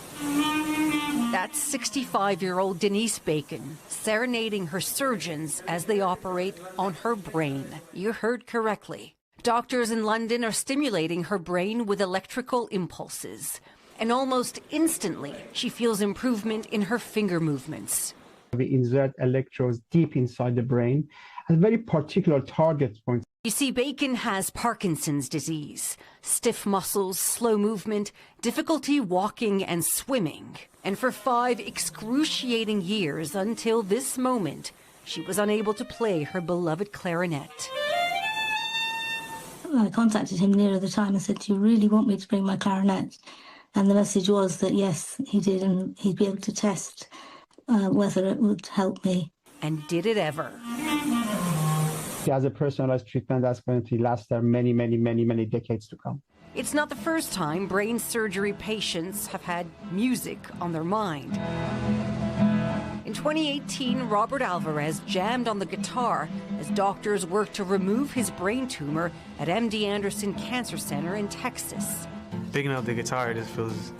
[SPEAKER 21] That's 65-year-old Denise Bacon serenading her surgeons as they operate on her brain. You heard correctly. Doctors in London are stimulating her brain with electrical impulses. And almost instantly, she feels improvement in her finger movements.
[SPEAKER 23] We insert electrodes deep inside the brain,
[SPEAKER 2] has very particular target points.
[SPEAKER 21] You see, Bacon has Parkinson's disease, stiff muscles, slow movement, difficulty walking and swimming. And for 5 excruciating years until this moment, she was unable to play her beloved clarinet.
[SPEAKER 5] I contacted him nearer the time and said, "Do you really want me to bring my clarinet?" And the message was that yes, he did, and he'd be able to test whether it would help me.
[SPEAKER 21] And did it ever?
[SPEAKER 2] He has a personalized treatment that's going to last there many, many, many, many decades to come.
[SPEAKER 21] It's not the first time brain surgery patients have had music on their mind. In 2018, Robert Alvarez jammed on the guitar as doctors worked to remove his brain tumor at MD Anderson Cancer Center in Texas.
[SPEAKER 10] Picking up the guitar just feels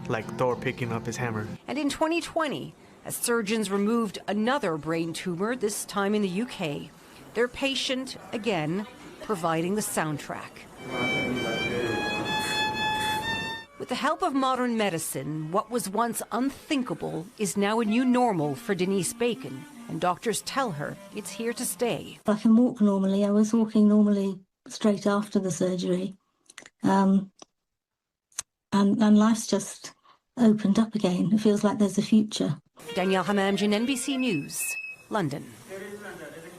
[SPEAKER 10] like Thor picking up his hammer.
[SPEAKER 21] And in 2020, as surgeons removed another brain tumor, this time in the UK, their patient, again, providing the soundtrack. With the help of modern medicine, what was once unthinkable is now a new normal for Denise Bacon, and doctors tell her it's here to stay.
[SPEAKER 5] I can walk normally. I was walking normally straight after the surgery. And life's just opened up again. It feels like there's a future.
[SPEAKER 21] Danielle Hamamjian, NBC News, London.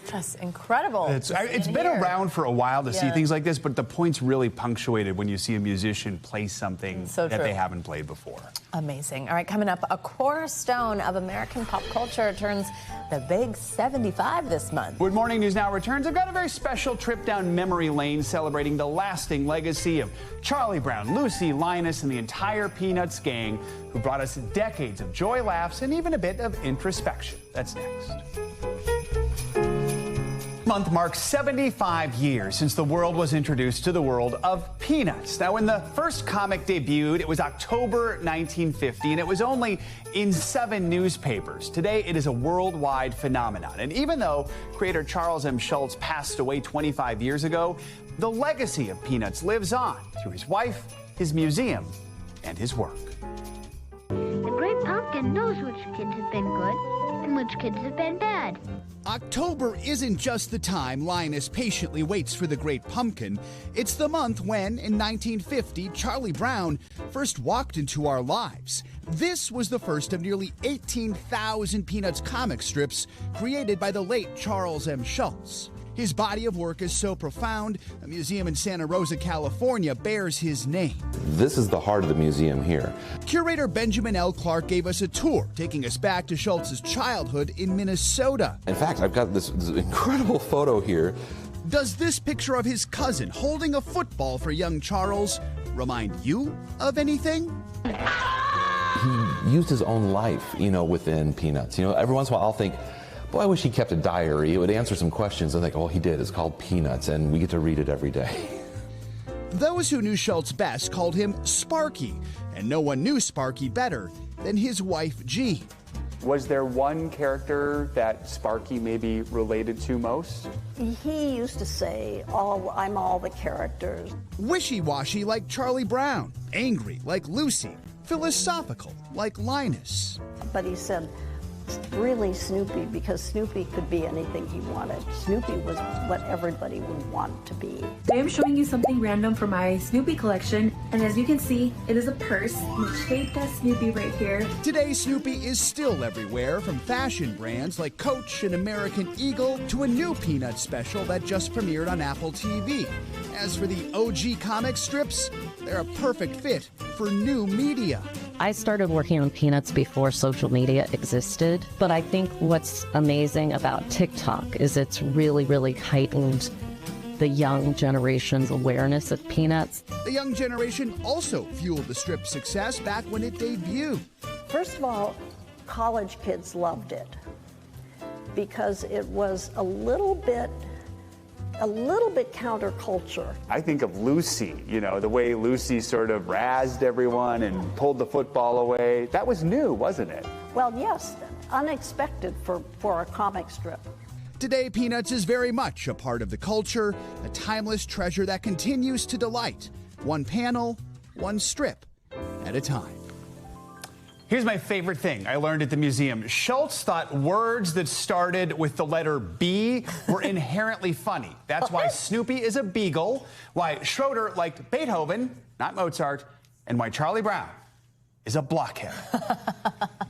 [SPEAKER 11] That's incredible.
[SPEAKER 3] It's been around for a while to see things like this, but the point's really punctuated when you see a musician play something that they haven't played before.
[SPEAKER 11] Amazing. All right, coming up, a cornerstone of American pop culture turns the big 75 this month.
[SPEAKER 3] Good Morning News Now returns. I've got a very special trip down memory lane celebrating the lasting legacy of Charlie Brown, Lucy, Linus, and the entire Peanuts gang, who brought us decades of joy, laughs, and even a bit of introspection. That's next. Month marks 75 years since the world was introduced to the world of Peanuts. Now, when the first comic debuted, it was October 1950, and it was only in 7 newspapers. Today, it is a worldwide phenomenon. And even though creator Charles M. Schulz passed away 25 years ago, the legacy of Peanuts lives on through his wife, his museum, and his work.
[SPEAKER 13] The Great Pumpkin knows which kids have been good and which kids have been bad.
[SPEAKER 3] October isn't just the time Linus patiently waits for the Great Pumpkin. It's the month when, in 1950, Charlie Brown first walked into our lives. This was the first of nearly 18,000 Peanuts comic strips created by the late Charles M. Schulz. His body of work is so profound, a museum in Santa Rosa, California, bears his name.
[SPEAKER 23] This is the heart of the museum here.
[SPEAKER 3] Curator Benjamin L. Clark gave us a tour, taking us back to Schulz's childhood in Minnesota.
[SPEAKER 23] In fact, I've got this incredible photo here.
[SPEAKER 3] Does this picture of his cousin holding a football for young Charles remind you of anything?
[SPEAKER 23] He used his own life, within Peanuts. Every once in a while I'll think, boy, I wish he kept a diary. It would answer some questions. I think, oh, he did. It's called Peanuts, and we get to read it every day.
[SPEAKER 3] Those who knew Schulz best called him Sparky, and no one knew Sparky better than his wife, Jean.
[SPEAKER 25] Was there one character that Sparky maybe related to most?
[SPEAKER 27] He used to say, I'm all the characters.
[SPEAKER 3] Wishy-washy like Charlie Brown, angry like Lucy, philosophical like Linus.
[SPEAKER 27] But he said, really Snoopy, because Snoopy could be anything he wanted. Snoopy was what everybody would want to be.
[SPEAKER 28] Today I'm showing you something random from my Snoopy collection, and as you can see, it is a purse shaped as Snoopy right here.
[SPEAKER 3] Today, Snoopy is still everywhere, from fashion brands like Coach and American Eagle to a new Peanuts special that just premiered on Apple TV. As for the OG comic strips, they're a perfect fit for new media.
[SPEAKER 29] I started working on Peanuts before social media existed, but I think what's amazing about TikTok is it's really, really heightened the young generation's awareness of Peanuts.
[SPEAKER 3] The young generation also fueled the strip's success back when it debuted.
[SPEAKER 27] First of all, college kids loved it because it was a little bit counterculture.
[SPEAKER 25] I think of Lucy, the way Lucy sort of razzed everyone and pulled the football away. That was new, wasn't it?
[SPEAKER 27] Well, yes, unexpected for a comic strip.
[SPEAKER 3] Today, Peanuts is very much a part of the culture, a timeless treasure that continues to delight. One panel, one strip at a time. Here's my favorite thing I learned at the museum. Schultz thought words that started with the letter B were inherently funny. That's why Snoopy is a beagle, why Schroeder liked Beethoven, not Mozart, and why Charlie Brown is a blockhead.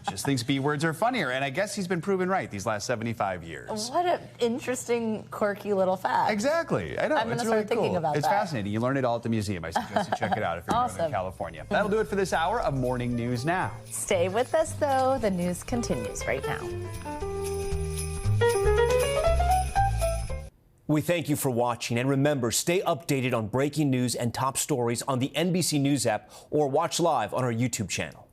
[SPEAKER 3] Just thinks B words are funnier, and I guess he's been proven right these last 75 years.
[SPEAKER 1] What an interesting, quirky little fact.
[SPEAKER 3] Exactly. I know.
[SPEAKER 1] I'm going to start thinking about that.
[SPEAKER 3] It's fascinating. You learn it all at the museum. I suggest you check it out if you're in Northern California. That'll do it for this hour of Morning News Now.
[SPEAKER 1] Stay with us, though. The news continues right now.
[SPEAKER 9] We thank you for watching, and remember, stay updated on breaking news and top stories on the NBC News app or watch live on our YouTube channel.